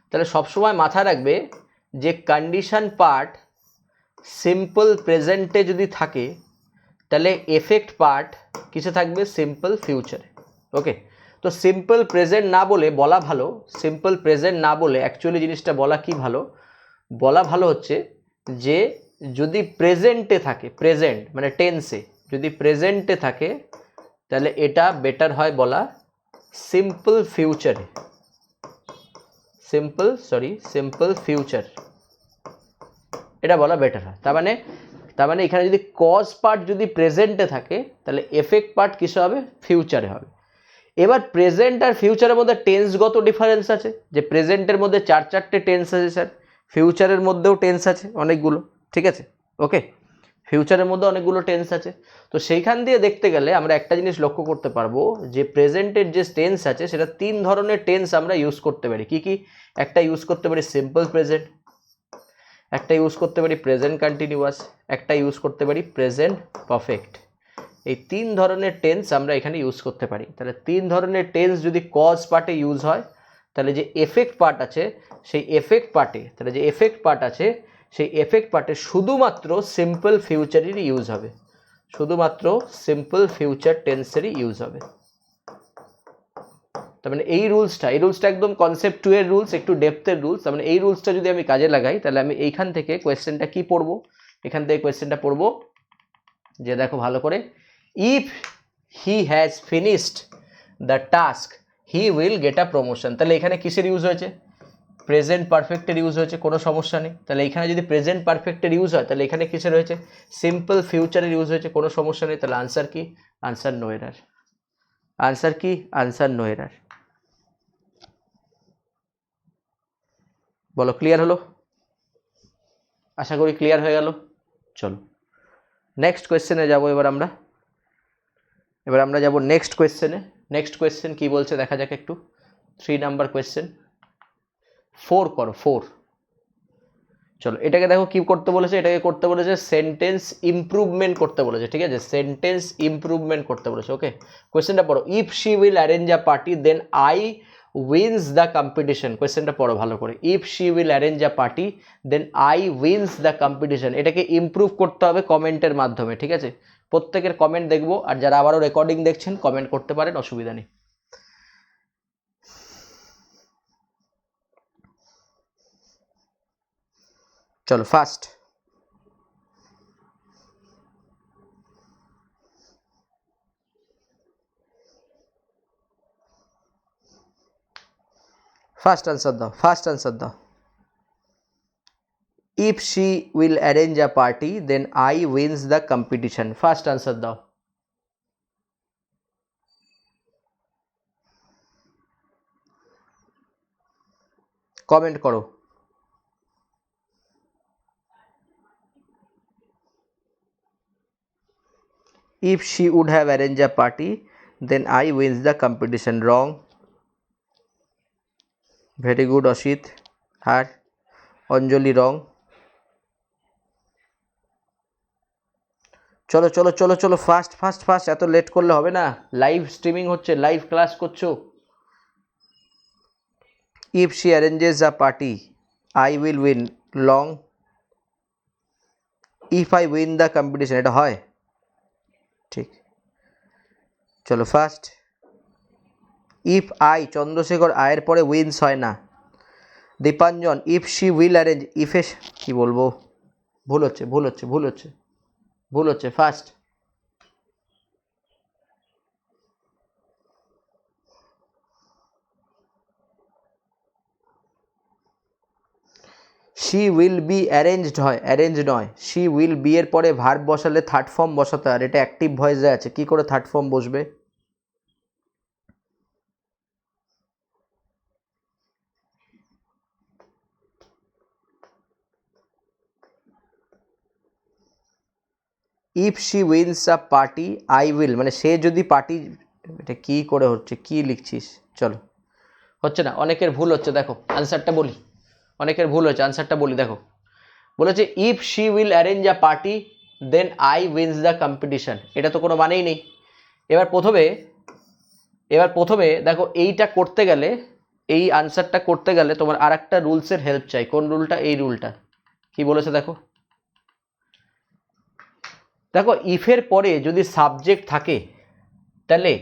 তাহলে সবসময় মাথায় রাখবে যে কন্ডিশন পার্ট সিম্পল প্রেজেন্টে যদি থাকে তাহলে এফেক্ট পার্ট কিসে থাকবে? সিম্পল ফিউচারে। ওকে, তো সিম্পল প্রেজেন্ট না বলে বলা ভালো, সিম্পল প্রেজেন্ট না বলে অ্যাকচুয়ালি জিনিসটা বলা কি ভালো, বলা ভালো হচ্ছে যে যদি প্রেজেন্টে থাকে, প্রেজেন্ট মানে টেন্সে যদি প্রেজেন্টে থাকে তাহলে এটা বেটার হয় বলা সিম্পল ফিউচারে, সিম্পল ফিউচার, এটা বলা বেটার হয়। তার মানে এখানে যদি কজ পার্ট যদি প্রেজেন্টে থাকে তাহলে এফেক্ট পার্ট কিসে হবে? ফিউচারে হবে। এবার প্রেজেন্ট আর ফিউচারের মধ্যে টেন্সগত ডিফারেন্স আছে, যে প্রেজেন্টের মধ্যে 4-4টে টেন্স আছে স্যার, ফিউচারের মধ্যেও টেন্স আছে অনেকগুলো, ঠিক আছে, ওকে, ফিউচারের মধ্যে অনেকগুলো টেন্স আছে। তো সেইখান দিয়ে দেখতে গেলে আমরা একটা জিনিস লক্ষ্য করতে পারবো যে প্রেজেন্টের যে টেন্স আছে সেটা 3 ধরনের টেন্স আমরা ইউজ করতে পারি। কি কি? একটা ইউজ করতে পারি সিম্পল প্রেজেন্ট, একটা ইউজ করতে পারি প্রেজেন্ট কন্টিনিউয়াস, একটা ইউজ করতে পারি প্রেজেন্ট পারফেক্ট। এই 3 ধরনের টেন্স আমরা এখানে ইউজ করতে পারি। তাহলে 3 ধরনের টেন্স যদি কজ পার্টে ইউজ হয় তাহলে যে এফেক্ট পার্ট আছে সেই এফেক্ট পার্টে শুধুমাত্র সিম্পল ফিউচারেরই ইউজ হবে, শুধুমাত্র সিম্পল ফিউচার টেন্সেরই ইউজ হবে। তার মানে এই রুলসটা একদম কনসেপ্ট 2 এর রুলস, একটু ডেপথের রুলস। তার মানে এই রুলসটা যদি আমি কাজে লাগাই তাহলে আমি এইখান থেকে কোয়েশ্চেনটা কি পড়বো, এখান থেকে কোয়েশ্চেনটা পড়বো যে দেখো ভালো করে, if he has finished the task he will get a promotion. তাহলে এখানে কিসের ইউজ হয়েছে? প্রেজেন্ট পারফেক্টের ইউজ হয়েছে, কোনো সমস্যা নেই। তাহলে এখানে যদি প্রেজেন্ট পারফেক্টের ইউজ হয় তাহলে এখানে কিসের হয়েছে? সিম্পল ফিউচারের ইউজ হয়েছে, কোনো সমস্যা নেই। তাহলে আনসার কি? Answer no error. আনসার কি? Answer no error. বলো ক্লিয়ার হলো? আশা করি ক্লিয়ার হয়ে গেল। চলো নেক্সট কোয়েশ্চেনে যাবো এবার আমরা যাব নেক্সট কোয়েশ্চেনে। নেক্সট কোয়েশ্চেন কি বলছে দেখা যাক একটু। 3 নাম্বার কোয়েশ্চেন 4 করো 4। চলো এটাকে দেখো কি করতে বলেছে, এটাকে করতে বলেছে সেন্টেন্স ইমপ্রুভমেন্ট করতে বলেছে, ঠিক আছে, সেন্টেন্স ইমপ্রুভমেন্ট করতে বলেছে। ওকে, কোয়েশ্চেনটা পড়ো, if she will arrange a party then I wins the competition. কোয়েশ্চেনটা পড়ো ভালো করে, if she will arrange a party then I wins the competition. এটাকে ইমপ্রুভ করতে হবে কমেন্টের মাধ্যমে, ঠিক আছে, প্রত্যেকের কমেন্ট দেখবো, আর যারা আবারও রেকর্ডিং দেখছেন কমেন্ট করতে পারেন, অসুবিধা নেই। চলো ফার্স্ট, ফার্স্ট আনসার দাও, ফার্স্ট আনসার দাও। If she will arrange a party then I wins the competition. First answer দাও। কমেন্ট করো। If she would have arranged a party, then I wins the competition. Wrong. Very good, Ashit. আর অঞ্জলি রং। চলো চলো চলো চলো fast fast fast, এত late করলে হবে না, লাইভ স্ট্রিমিং হচ্ছে, লাইভ ক্লাস করছো। If she arranges a party I will win. Long. If I win the competition, এটা হয়, ঠিক। চলো ফার্স্ট, ইফ আই, চন্দ্রশেখর, আয়ের পরে উইন্স হয় না। Dipanjan, if she will arrange, ইফে কি বলবো, ভুল হচ্ছে ভুল হচ্ছে ভুল হচ্ছে ভুল হচ্ছে। First, she will be arranged হয়, অ্যারেঞ্জ নয়। শি উইল বি এর পরে ভার্ব বসালে থার্ড ফর্ম বসাতে হয়, আর এটা অ্যাক্টিভ ভয়েসে আছে, কি করে থার্ড ফর্ম বসবে? If she wins a party I will, মানে সে যদি পার্টি, এটা কি করে হচ্ছে, কি লিখছিস? চলো, হচ্ছে না, অনেকের ভুল হচ্ছে, দেখো আনসারটা বলি, অনেকের ভুল হচ্ছে, আনসারটা বলি, দেখো বলেছে if she will arrange a party then I wins the competition, এটা তো কোনো মানেই নেই। এবার প্রথমে দেখো এইটা করতে গেলে, এই আনসারটা করতে গেলে তোমার আর একটা রুলসের হেল্প চাই। কোন রুলটা? এই রুলটা। কি বলেছে দেখো, দেখো ইফের পরে যদি সাবজেক্ট থাকে, তাহলে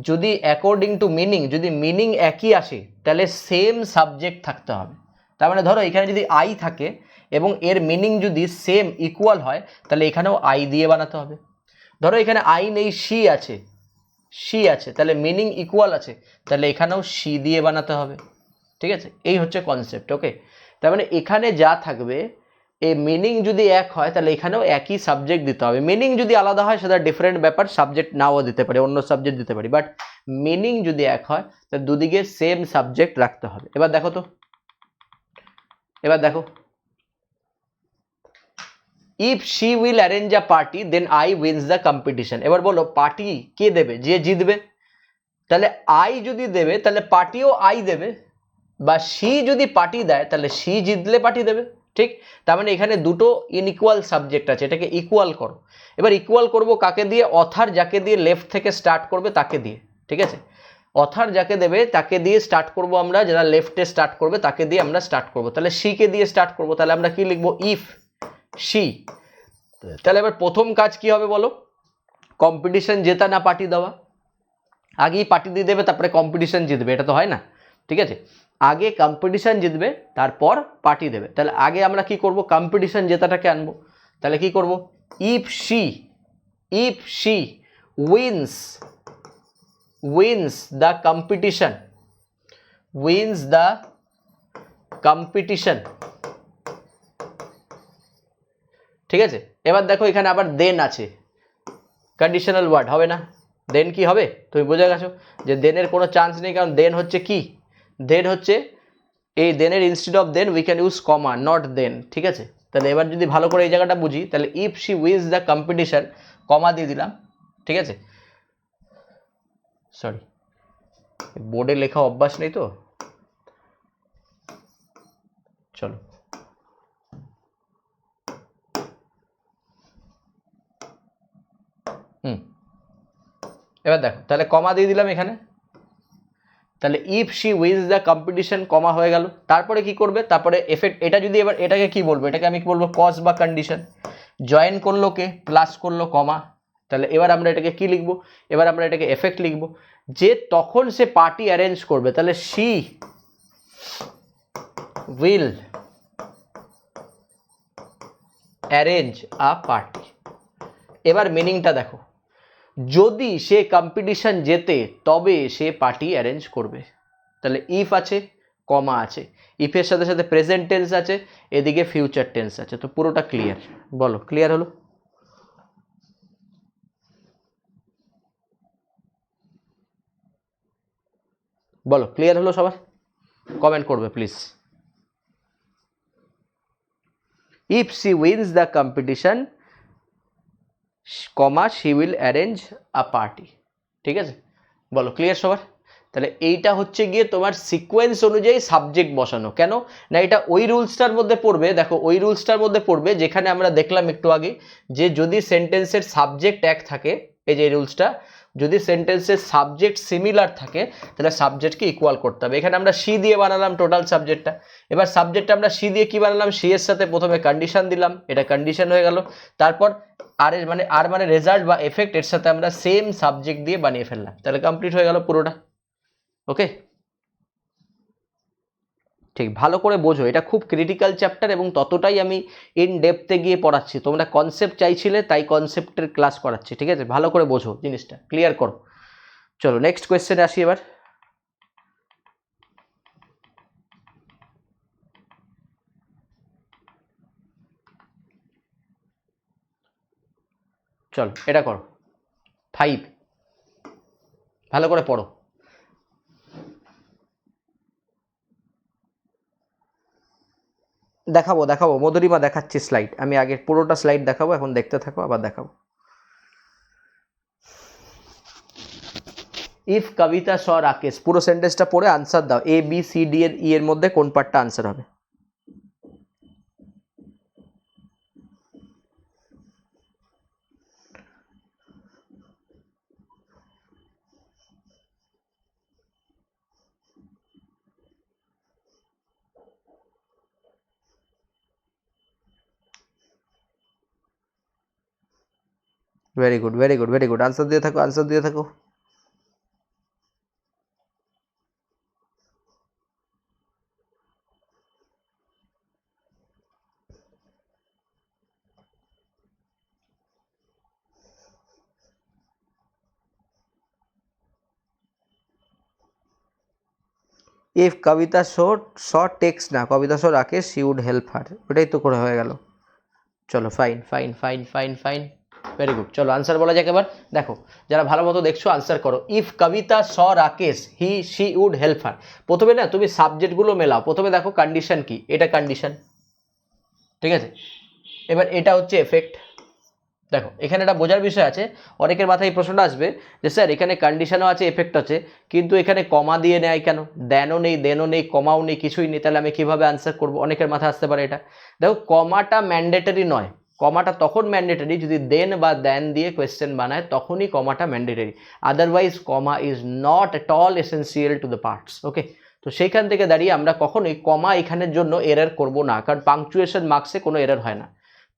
যদি অ্যাকর্ডিং টু মিনিং, যদি মিনিং একই আসে, তাহলে সেম সাবজেক্ট থাকতে হবে। তার মানে ধরো এখানে যদি আই থাকে এবং এর মিনিং যদি সেম ইকুয়াল হয়, তাহলে এখানেও আই দিয়ে বানাতে হবে। ধরো এখানে আই নেই, শি আছে, শি আছে, তাহলে মিনিং ইকুয়াল আছে, তাহলে এখানেও শি দিয়ে বানাতে হবে, ঠিক আছে, এই হচ্ছে কনসেপ্ট। ওকে, তার মানে এখানে যা থাকবে, এই মিনিং যদি এক হয় তাহলে এখানেও একই সাবজেক্ট দিতে হবে। মিনিং যদি আলাদা হয় সেটা ডিফারেন্ট ব্যাপার, সাবজেক্ট নাও দিতে পারি, অন্য সাবজেক্ট দিতে পারি, বাট মিনিং যদি এক হয় তাহলে দুদিকে সেম সাবজেক্ট রাখতে হবে। এবার দেখো তো, এবার দেখো, if she will arrange a party then I wins the competition. এবার বলো পার্টি কে দেবে? যে জিতবে। তাহলে আই যদি দেবে তাহলে পার্টিও আই দেবে, বা শি যদি পার্টি দেয় তাহলে শি জিতলে পার্টি দেবে, ঠিক। তার মানে এখানে দুটো ইনইকুয়াল সাবজেক্ট আছে, এটাকে ইকুয়াল করো। এবার ইকুয়াল করব কাকে দিয়ে? অথার যাকে দিয়ে লেফট থেকে স্টার্ট করবে তাকে দিয়ে, ঠিক আছে, অথার যাকে দেবে তাকে দিয়ে স্টার্ট করব আমরা, যারা লেফটে স্টার্ট করবে তাকে দিয়ে আমরা স্টার্ট করব। তাহলে শি কে দিয়ে স্টার্ট করব, তাহলে আমরা কি লিখবো? If she. তাহলে এবার প্রথম কাজ কি হবে বলো? কম্পিটিশন জেতা না পার্টি দেওয়া? আগেই পার্টি দিয়ে দেবে তারপরে কম্পিটিশন জিতবে, এটা তো হয় না, ঠিক আছে, আগে কম্পিটিশন জিতবে তারপর পার্টি দেবে। তাহলে আগে আমরা কি করব? কম্পিটিশন জেতাটাকে আনবো। তাহলে কি করব? If she wins the competition, ঠিক আছে। এবার দেখো এখানে আবার দেন আছে, কন্ডিশনাল ওয়ার্ড হবে না, দেন কি হবে? তুমি বুঝে গেছো যে দেনের কোনো চান্স নেই, কারণ দেন হচ্ছে কি, দেন হচ্ছে এই দেনের instead of then we can use comma, not then, ঠিক আছে। তাহলে এবার যদি ভালো করে এই জায়গাটা বুঝি, তাহলে if she wins the competition, comma দিয়ে দিলাম, ঠিক আছে, সরি, বোর্ডে লেখা অভ্যাস নেই তো, চলো এবার দেখো, তাহলে কমা দিয়ে দিলাম এখানে। তাহলে if she wins the competition, comma হয়ে গেল। তারপরে কি করবে, তারপরে এফেক্ট, এটা যদি এবার এটাকে কি বলবো, এটাকে আমি কি বলবো, কজ বা কন্ডিশন। জয়েন করলো কে, প্লাস করলো কমা। তাহলে এবার আমরা এটাকে কি লিখবো, এবার আমরা এটাকে এফেক্ট লিখবো, যে তখন সে পার্টি অ্যারেঞ্জ করবে। তাহলে she will arrange a party. এবার মিনিংটা দেখো, যদি সে কম্পিটিশন জেতে তবে সে পার্টি অ্যারেঞ্জ করবে। তাহলে ইফ আছে, কমা আছে, ইফের সাথে সাথে প্রেজেন্ট টেন্স আছে, এদিকে ফিউচার টেন্স আছে, তো পুরোটা ক্লিয়ার। বলো ক্লিয়ার হলো? বলো ক্লিয়ার হলো সবার? কমেন্ট করবে please. If she wins the competition, comma she will arrange a party. ঠিক আছে, বলো ক্লিয়ার সবার? তাহলে এইটা হচ্ছে গিয়ে তোমার সিকোয়েন্স অনুযায়ী সাবজেক্ট বসানো। কেন না, এটা ওই রুলসটার মধ্যে পড়বে, দেখো ওই রুলসটার মধ্যে পড়বে যেখানে আমরা দেখলাম একটু আগে, যে যদি সেন্টেন্সের সাবজেক্ট এক থাকে, এই যে রুলসটা, যদি সেন্টেন্সের সাবজেক্ট সিমিলার থাকে তাহলে সাবজেক্টকে ইকুয়াল করতে হবে। এখানে আমরা সি দিয়ে বানালাম টোটাল সাবজেক্টটা। এবার সাবজেক্টটা আমরা সি দিয়ে কি বানালাম, সি এর সাথে প্রথমে কন্ডিশন দিলাম, এটা কন্ডিশন হয়ে গেল। তারপর আর এর মানে, আর মানে রেজাল্ট বা এফেক্ট, এর সাথে আমরা সেম সাবজেক্ট দিয়ে বানিয়ে ফেললাম, তাহলে কমপ্লিট হয়ে গেল পুরোটা। ওকে, ঠিক, ভালো করে বোঝো, এটা খুব ক্রিটিক্যাল চ্যাপ্টার এবং ততটাই আমি ইন ডেপথে গিয়ে পড়াচ্ছি। তোমরা কনসেপ্ট চাইছিলে তাই কনসেপ্টের ক্লাস করাচ্ছি, ঠিক আছে? ভালো করে বোঝো জিনিসটা, ক্লিয়ার করো। চলো নেক্সট কোয়েশ্চেনে আসি এবার। চলো এটা করো, 5, ভালো করে পড়ো। দেখাবো দেখাবো মধুরিমা, দেখাচ্ছি স্লাইড, আমি আগের পুরোটা স্লাইড দেখাবো, এখন দেখতে থাকো, আবার দেখাবো। ইফ কবিতা স রাকেশ, পুরো সেন্টেন্সটা পড়ে আনসার দাও, এ বি সি ডি এর ই এর মধ্যে কোন পার্টটা আনসার হবে। Very good very good very good, answer দিয়ে থাকো আনসার দিয়ে থাকো। ইফ কবিতা স টেক্সট না, Kabita saw Rakesh, she would help her, ওটাই তো করে হয়ে গেল। চলো fine fine fine fine fine, very good. চলো আনসার বলা যাক এবার। দেখো যারা ভালো মতো দেখছো আনসার করো। If Kavita saw Rakesh, he she would help her. প্রথমে না তুমি সাবজেক্টগুলো মেলাও, প্রথমে দেখো কন্ডিশন কি, এটা কন্ডিশন, ঠিক আছে? এবার এটা হচ্ছে এফেক্ট। দেখো এখানে একটা বোঝার বিষয় আছে, অনেকের মাথায় এই প্রশ্নটা আসবে যে স্যার এখানে কন্ডিশনও আছে এফেক্ট আছে, কিন্তু এখানে কমা দিয়ে নেয় কেন, দেনও নেই দেনও নেই কমাও নেই কিছুই নেই, তাহলে আমি কিভাবে আনসার করব, অনেকের মাথায় আসতে পারে এটা। দেখো কমাটা ম্যান্ডেটরি নয়, কমাটা তখন ম্যান্ডেটরি যদি দেন বা দেন দিয়ে কোয়েশ্চেন বানায়, তখনই কমাটা mandatory, otherwise comma is not at all essential to the parts. Okay, তো সেইখান থেকে দাঁড়িয়ে আমরা কখনোই কমা এখানের জন্য এরর করব না, কারণ পাংচুয়েশন মার্কসে কোনো এরর হয় না,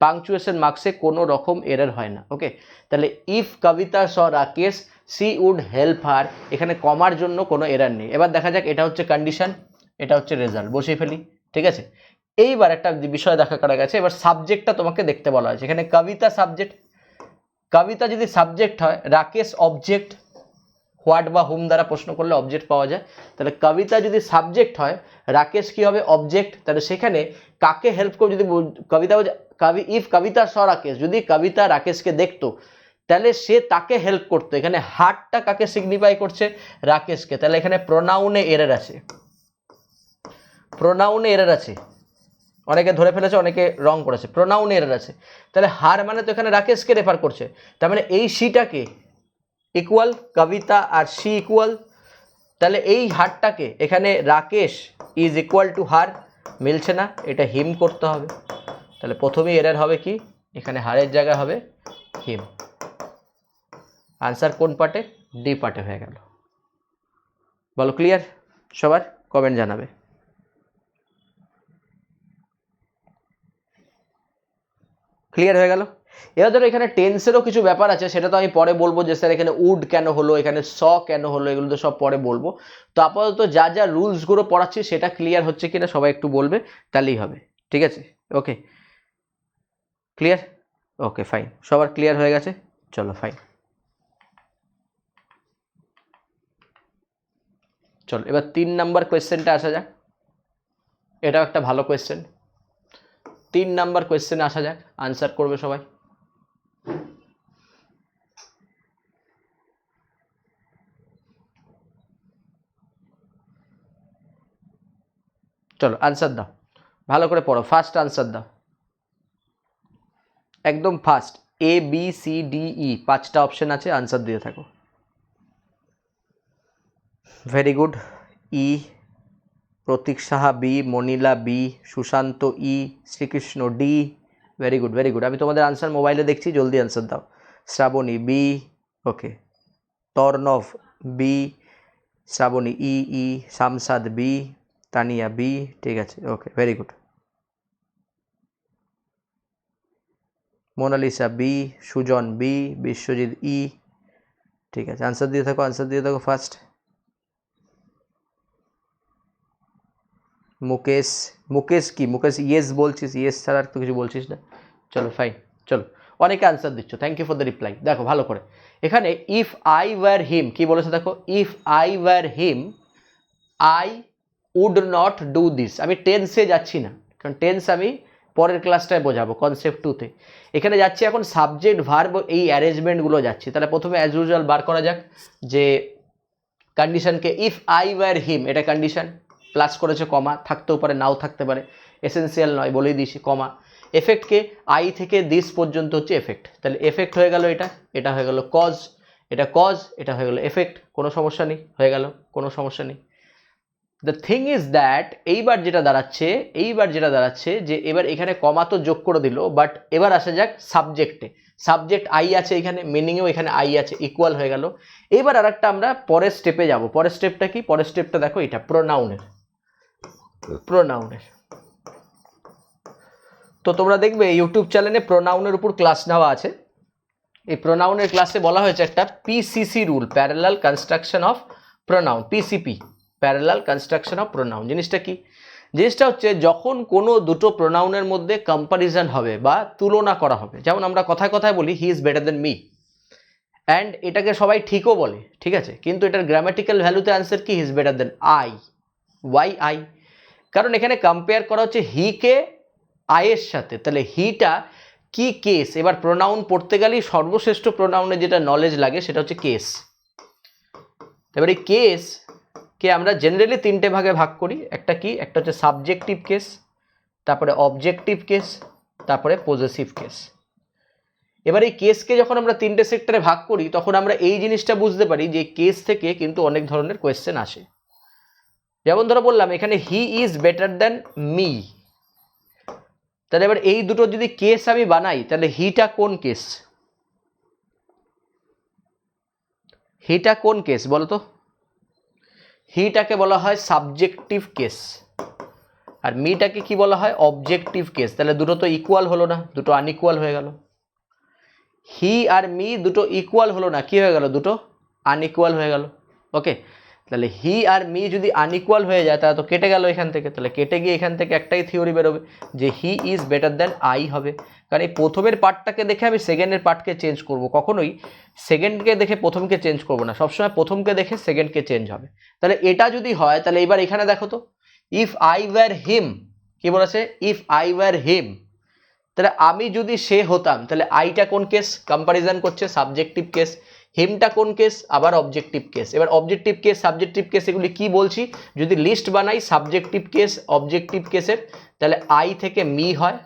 পাংচুয়েশন মার্কসে কোনো রকম এরর হয় না। ওকে, তাহলে if Kavita saw Rakesh she would help her, এখানে কমার জন্য কোনো এরর নেই। এবার দেখা যাক, এটা হচ্ছে কন্ডিশন, এটা হচ্ছে রেজাল্ট, বসিয়ে ফেলি, ঠিক আছে? এইবার একটা বিষয় দেখা করা গেছে, এবার সাবজেক্টটা তোমাকে দেখতে বলা হয়েছে। এখানে কবিতা সাবজেক্ট, কবিতা যদি সাবজেক্ট হয়, রাকেশ অবজেক্ট, হোয়াট বা হুম দ্বারা প্রশ্ন করলে অবজেক্ট পাওয়া যায়। তাহলে কবিতা যদি সাবজেক্ট হয়, রাকেশ কি হবে, অবজেক্ট। তাহলে সেখানে কাকে হেল্প করবে, যদি কবিতা ইফ কবিতা স রাকেশ, যদি কবিতা রাকেশকে দেখতো তাহলে সে তাকে হেল্প করতো। এখানে হার্টটা কাকে সিগনিফাই করছে, রাকেশকে। তাহলে এখানে প্রোনাউনে এরর আছে, প্রোনাউনে এরর আছে, অনেকে ধরে ফেলেছে অনেকে রং করেছে, প্রোনাউনে এরর আছে। তাহলে হার মানে তো এখানে রাকেশকে রেফার করছে, তার মানে এই সিটাকে ইকুয়াল কবিতা আর সি ইকুয়াল, তাহলে এই হারটাকে এখানে Rakesh is equal to her, মিলছে না, এটা হিম করতে হবে। তাহলে প্রথমেই এরর হবে কি, এখানে হারের জায়গা হবে হিম। আনসার কোন পার্টে? ডি পার্টে হয়ে গেল। বলো ক্লিয়ার? সবার কমেন্ট জানাবে। ক্লিয়ার হয়ে গেল? এবার ধরো এখানে টেন্সেরও কিছু ব্যাপার আছে, সেটা তো আমি পরে বলবো, যে স্যার এখানে উড কেন হলো, এখানে স কেন হলো, এগুলো তো সব পরে বলবো। তো আপাতত যা যা রুলসগুলো পড়াচ্ছি সেটা ক্লিয়ার হচ্ছে কিনা সবাই একটু বলবে, তাহলেই হবে। ঠিক আছে? ওকে, ক্লিয়ার? ওকে ফাইন, সবার ক্লিয়ার হয়ে গেছে? চলো ফাইন। চলো এবার 3 নাম্বার কোয়েশ্চেনটা আসা যাক। এটাও একটা ভালো কোয়েশ্চেন। 3 নাম্বার কোয়েশ্চেনে আসা যাক, আনসার করবে সবাই। চলো আনসার দাও, ভালো করে পড়ো, ফার্স্ট আনসার দাও, একদম first. A B C D E 5টা অপশন আছে, আনসার দিয়ে থাকো। Very good. E, Pratik Saha B, Monila B, Sushanta E, Shrikrishna D. Very good very good. আমি তোমাদের আনসার মোবাইলে দেখছি, জলদি আনসার দাও। Shrabani B, okay. Tarnab B, Shrabani E E, Shamshad B, Tania B, ঠিক আছে, okay very good. Monalisa B, Sujan B, Biswajit E, ঠিক আছে, আনসার দিয়ে থাকো, আনসার দিয়ে থাকো ফার্স্ট। মুকেশ, মুকেশ কি, মুকেশ ইয়েস বলছিস, ইয়েস ছাড়া আর তো কিছু বলছিস না। চলো ফাইন, চলো অনেকে আনসার দিচ্ছ, thank you for the reply. দেখো ভালো করে, এখানে ইফ আই ওয়ার হিম কি বলেছে দেখো, if I were him I would not do this. আমি টেন্সে যাচ্ছি না, কারণ টেন্স আমি পরের ক্লাসটায় বোঝাবো কনসেপ্ট 2তে। এখানে যাচ্ছি এখন সাবজেক্ট ভার্ব এই অ্যারেঞ্জমেন্টগুলো যাচ্ছি। তাহলে প্রথমে অ্যাজ ইউজুয়াল বার করা যাক যে কন্ডিশনকে, ইফ আই ওয়ার হিম এটা কন্ডিশন, প্লাস করেছে কমা, থাকতেও পারে নাও থাকতে পারে, এসেন্সিয়াল নয় বলেই দিয়েছি কমা। এফেক্টকে আই থেকে দিস পর্যন্ত হচ্ছে এফেক্ট, তাহলে এফেক্ট হয়ে গেল, এটা এটা হয়ে গেল কজ, এটা কজ, এটা হয়ে গেল এফেক্ট, কোনো সমস্যা নেই, হয়ে গেল, কোনো সমস্যা নেই। দ্য থিং ইজ দ্যাট এইবার যেটা দাঁড়াচ্ছে যে এবার এখানে কমা তো যোগ করে দিল, বাট এবার আসা যাক সাবজেক্টে। সাবজেক্ট আই আছে এখানে, মিনিংয়েও এখানে আই আছে, ইকুয়াল হয়ে গেল। এইবার আর একটা আমরা পরের স্টেপে যাব। পরের স্টেপটা কি? পরের স্টেপটা দেখো, এটা প্রোনাউনের। তো তোমরা দেখবে ইউটিউব চ্যানেলে প্রোনাউনের উপর ক্লাস নেওয়া আছে। এই প্রোনাউনের ক্লাসে বলা হয়েছে একটা PCC rule, parallel construction of pronoun, PCP, parallel construction of pronoun. জিনিসটা কি? জিনিসটা হচ্ছে যখন কোনো দুটো প্রোনাউনের মধ্যে কম্প্যারিজন হবে বা তুলনা করা হবে, যেমন আমরা কথায় কথায় বলি হি is better than me, and এটাকে সবাই ঠিকও বলে, ঠিক আছে, কিন্তু এটার গ্রামাটিক্যাল ভ্যালুতে আনসার কি, he is better than I. Why I? কারণ এখানে কম্পেয়ার করা হচ্ছে হিকে আয়ের সাথে, তাহলে হিটা কি কেস। এবার প্রোনাউন পড়তে গেলেই সর্বশ্রেষ্ঠ প্রোনাউনে যেটা নলেজ লাগে সেটা হচ্ছে কেস। এবার এই কেসকে আমরা জেনারেলি 3টে ভাগে ভাগ করি। একটা কি, একটা হচ্ছে সাবজেক্টিভ কেস, তারপরে অবজেক্টিভ কেস, তারপরে পজেসিভ কেস। এবার এই কেসকে যখন আমরা 3টে সেক্টরে ভাগ করি তখন আমরা এই জিনিসটা বুঝতে পারি যে কেস থেকে কিন্তু অনেক ধরনের কোয়েশ্চেন আসে। যেমন ধরো বললাম এখানে হি ইজ বেটার দ্যান মি, তাহলে এবার এই দুটো যদি কেস আমি বানাই তাহলে হিটা কোন কেস, হিটা কোন কেস বলো তো? হিটাকে বলা হয় সাবজেক্টিভ কেস, আর মিটাকে কি বলা হয়, অবজেক্টিভ কেস। তাহলে দুটো তো ইকুয়াল হলো না, দুটো আনইকুয়াল হয়ে গেল। হি আর মি দুটো ইকুয়াল হলো না, কি হয়ে গেল, দুটো আনইকুয়াল হয়ে গেল। ওকে, তাহলে হি আর মি যদি আনইকুয়াল হয়ে যায় তাহলে তো কেটে গেল এখান থেকে, তাহলে কেটে গিয়ে এখান থেকে একটাই থিওরি বেরোবে যে হি ইজ বেটার দ্যান আই হবে। কারণ এই প্রথমের পার্টটাকে দেখে আমি সেকেন্ডের পার্টকে চেঞ্জ করব, কখনোই সেকেন্ডকে দেখে প্রথমকে চেঞ্জ করব না, সবসময় প্রথমকে দেখে সেকেন্ডকে চেঞ্জ হবে। তাহলে এটা যদি হয় তাহলে এবার এখানে দেখো তো, ইফ আই ওয়্যার হিম, কি বলেছে, ইফ আই ওয়্যার হিম, তাহলে আমি যদি সে হতাম, তাহলে আইটা কোন কেস, কম্পারিজন করছে সাবজেক্টিভ কেস, হিমটা কোন কেস, আবার অবজেক্টিভ কেস। এবার অবজেক্টিভ কেস সাবজেক্টিভ কেস এগুলি কি বলছি, যদি লিস্ট বানাই সাবজেক্টিভ কেস অবজেক্টিভ কেসের, তাহলে আই থেকে মি হয়,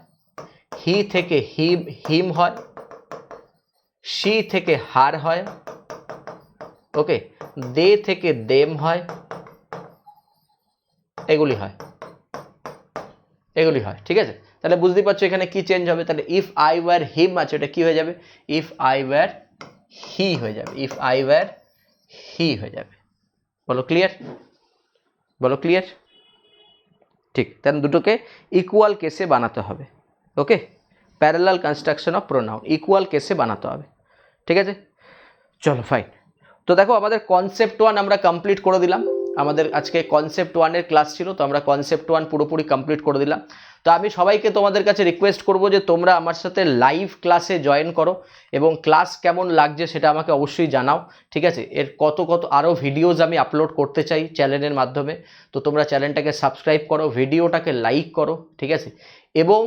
হি থেকে হিম হয়, শি থেকে হার হয়, ওকে, দে থেকে দেম হয়, এগুলি হয়, এগুলি হয়। ঠিক আছে, তাহলে বুঝতে পারছো এখানে কি চেঞ্জ হবে। তাহলে ইফ আই ওয়্যার হিম আছে, এটা কি হয়ে যাবে? ইফ আই ওয়্যার হি হয়ে যাবে, ইফ আই ওয়্যার হি হয়ে যাবে। বলো ক্লিয়ার, বলো ক্লিয়ার। ঠিক, তাহলে দুটোকে ইকুয়াল কেসে বানাতে হবে। Okay, parallel construction of pronoun, equal কেসে বানাতে হবে। ঠিক আছে, চলো ফাইন। তো দেখো আমাদের কনসেপ্ট 1 আমরা কমপ্লিট করে দিলাম। আমাদের আজকে কনসেপ্ট 1-এর ক্লাস ছিল, তো আমরা কনসেপ্ট 1 পুরোপুরি কমপ্লিট করে দিলাম। তো আমি সবাইকে তোমাদের কাছে রিকোয়েস্ট করব যে তোমরা আমার সাথে লাইভ ক্লাসে জয়েন করো এবং ক্লাস কেমন লাগছে সেটা আমাকে অবশ্যই জানাও। ঠিক আছে, এর কত আরও ভিডিওজ আমি আপলোড করতে চাই চ্যানেলের মাধ্যমে। তো তোমরা চ্যানেলটাকে সাবস্ক্রাইব করো, ভিডিওটাকে লাইক করো। ঠিক আছে, এবং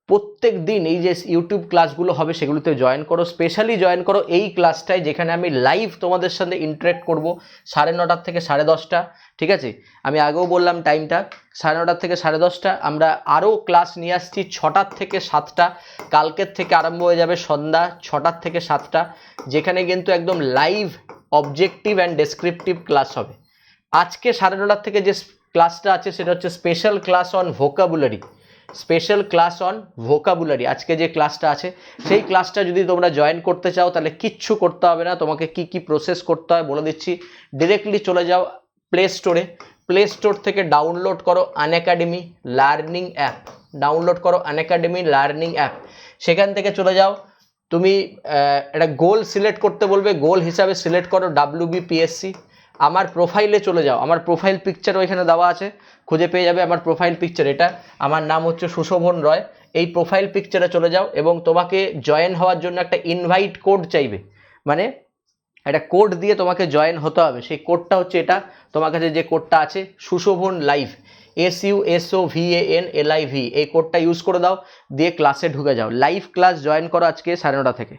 প্রত্যেক দিন এই যে ইউটিউব ক্লাসগুলো হবে সেগুলোতে জয়েন করো, স্পেশালি জয়েন করো এই ক্লাসটায় যেখানে আমি লাইভ তোমাদের সাথে ইন্টারেক্ট করব 9:30 থেকে 10:30। ঠিক আছে, আমি আগেও বললাম টাইমটা 9:30 থেকে 10:30। আমরা আরও ক্লাস নিয়ে আসছি 6টা থেকে 7টা, কালকের থেকে আরম্ভ হয়ে যাবে সন্ধ্যা 6টা থেকে 7টা, যেখানে কিন্তু একদম live objective and descriptive class হবে। আজকে 9:30 থেকে যে ক্লাসটা আছে সেটা হচ্ছে special class on vocabulary, special class on vocabulary. আজকে যে ক্লাসটা আছে সেই ক্লাসটা যদি তোমরা জয়েন করতে চাও তাহলে কিচ্ছু করতে হবে না, তোমাকে কি কি প্রসেস করতে হয় বলে দিচ্ছি। ডিরেক্টলি চলে যাও প্লে স্টোরে, প্লে স্টোর থেকে ডাউনলোড করো আনএকাডেমি লার্নিং অ্যাপ, ডাউনলোড করো আনএকাডেমি লার্নিং অ্যাপ। সেখান থেকে চলে যাও, তুমি একটা গোল সিলেক্ট করতে বলবে, গোল হিসাবে সিলেক্ট করো WBPSC। আমার প্রোফাইলে চলে যাও, আমার প্রোফাইল পিকচারও এখানে দেওয়া আছে, খুঁজে পেয়ে যাবে আমার প্রোফাইল পিকচার। এটা আমার নাম হচ্ছে সুশোভন রয়। এই প্রোফাইল পিকচারে চলে যাও এবং তোমাকে জয়েন হওয়ার জন্য একটা ইনভাইট কোড চাইবে, মানে একটা কোড দিয়ে তোমাকে জয়েন হতে হবে। সেই কোডটা হচ্ছে এটা, তোমার কাছে যে কোডটা আছে সুশোভন লাইভ, SUSOVANLIV, এই কোডটা ইউজ করে দাও, দিয়ে ক্লাসে ঢুকে যাও। লাইভ ক্লাস জয়েন করো আজকে 9:30 থেকে।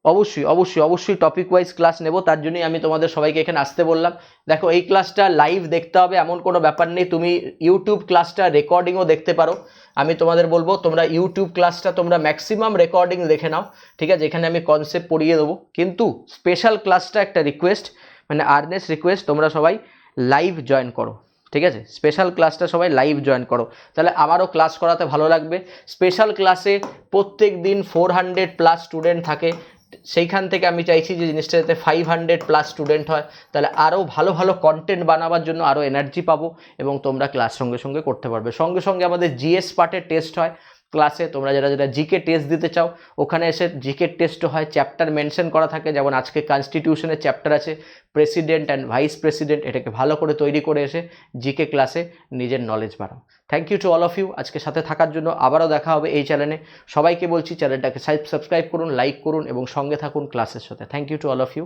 অবশ্যই অবশ্যই অবশ্যই টপিক ওয়াইজ ক্লাস নেব, তার জন্যই আমি তোমাদের সবাইকে এখানে আসতে বললাম। দেখো এই ক্লাসটা লাইভ দেখতে হবে এমন কোনো ব্যাপার নেই, তুমি ইউটিউব ক্লাসটা রেকর্ডিংও দেখতে পারো। আমি তোমাদের বলবো তোমরা ইউটিউব ক্লাসটা তোমরা ম্যাক্সিমাম রেকর্ডিং দেখে নাও। ঠিক আছে, এখানে আমি কনসেপ্ট পড়িয়ে দেবো, কিন্তু স্পেশাল ক্লাসটা একটা রিকোয়েস্ট, মানে আর্নেস্ট রিকোয়েস্ট, তোমরা সবাই লাইভ জয়েন করো। ঠিক আছে, স্পেশাল ক্লাসটা সবাই লাইভ জয়েন করো, তাহলে আমারও ক্লাস করাতে ভালো লাগবে। স্পেশাল ক্লাসে প্রত্যেক দিন 400+ স্টুডেন্ট থাকে, সেইখান থেকে আমি চাইছি যে জিনিসটা যাতে 500+ স্টুডেন্ট হয়, তাহলে আরও ভালো ভালো কন্টেন্ট বানাবার জন্য আরও এনার্জি পাবো এবং তোমরা ক্লাস সঙ্গে সঙ্গে করতে পারবে। সঙ্গে সঙ্গে আমাদের জিএস পার্টের টেস্ট হয় ক্লাসে, তোমরা যারা জিকে টেস্ট দিতে চাও ওখানে এসে জিকে টেস্টও হয়, চ্যাপ্টার মেনশন করা থাকে, যেমন আজকে কনস্টিটিউশনের চ্যাপ্টার আছে প্রেসিডেন্ট অ্যান্ড ভাইস প্রেসিডেন্ট, এটাকে ভালো করে তৈরি করে এসে জিকে ক্লাসে নিজের নলেজ বাড়াও। Thank you to all of you আজকে সাথে থাকার জন্য। আবারও দেখা হবে এই চ্যানেলে, সবাইকে বলছি চ্যানেলটাকে সাবস্ক্রাইব করুন, লাইক করুন এবং সঙ্গে থাকুন ক্লাসের সাথে। Thank you to all of you.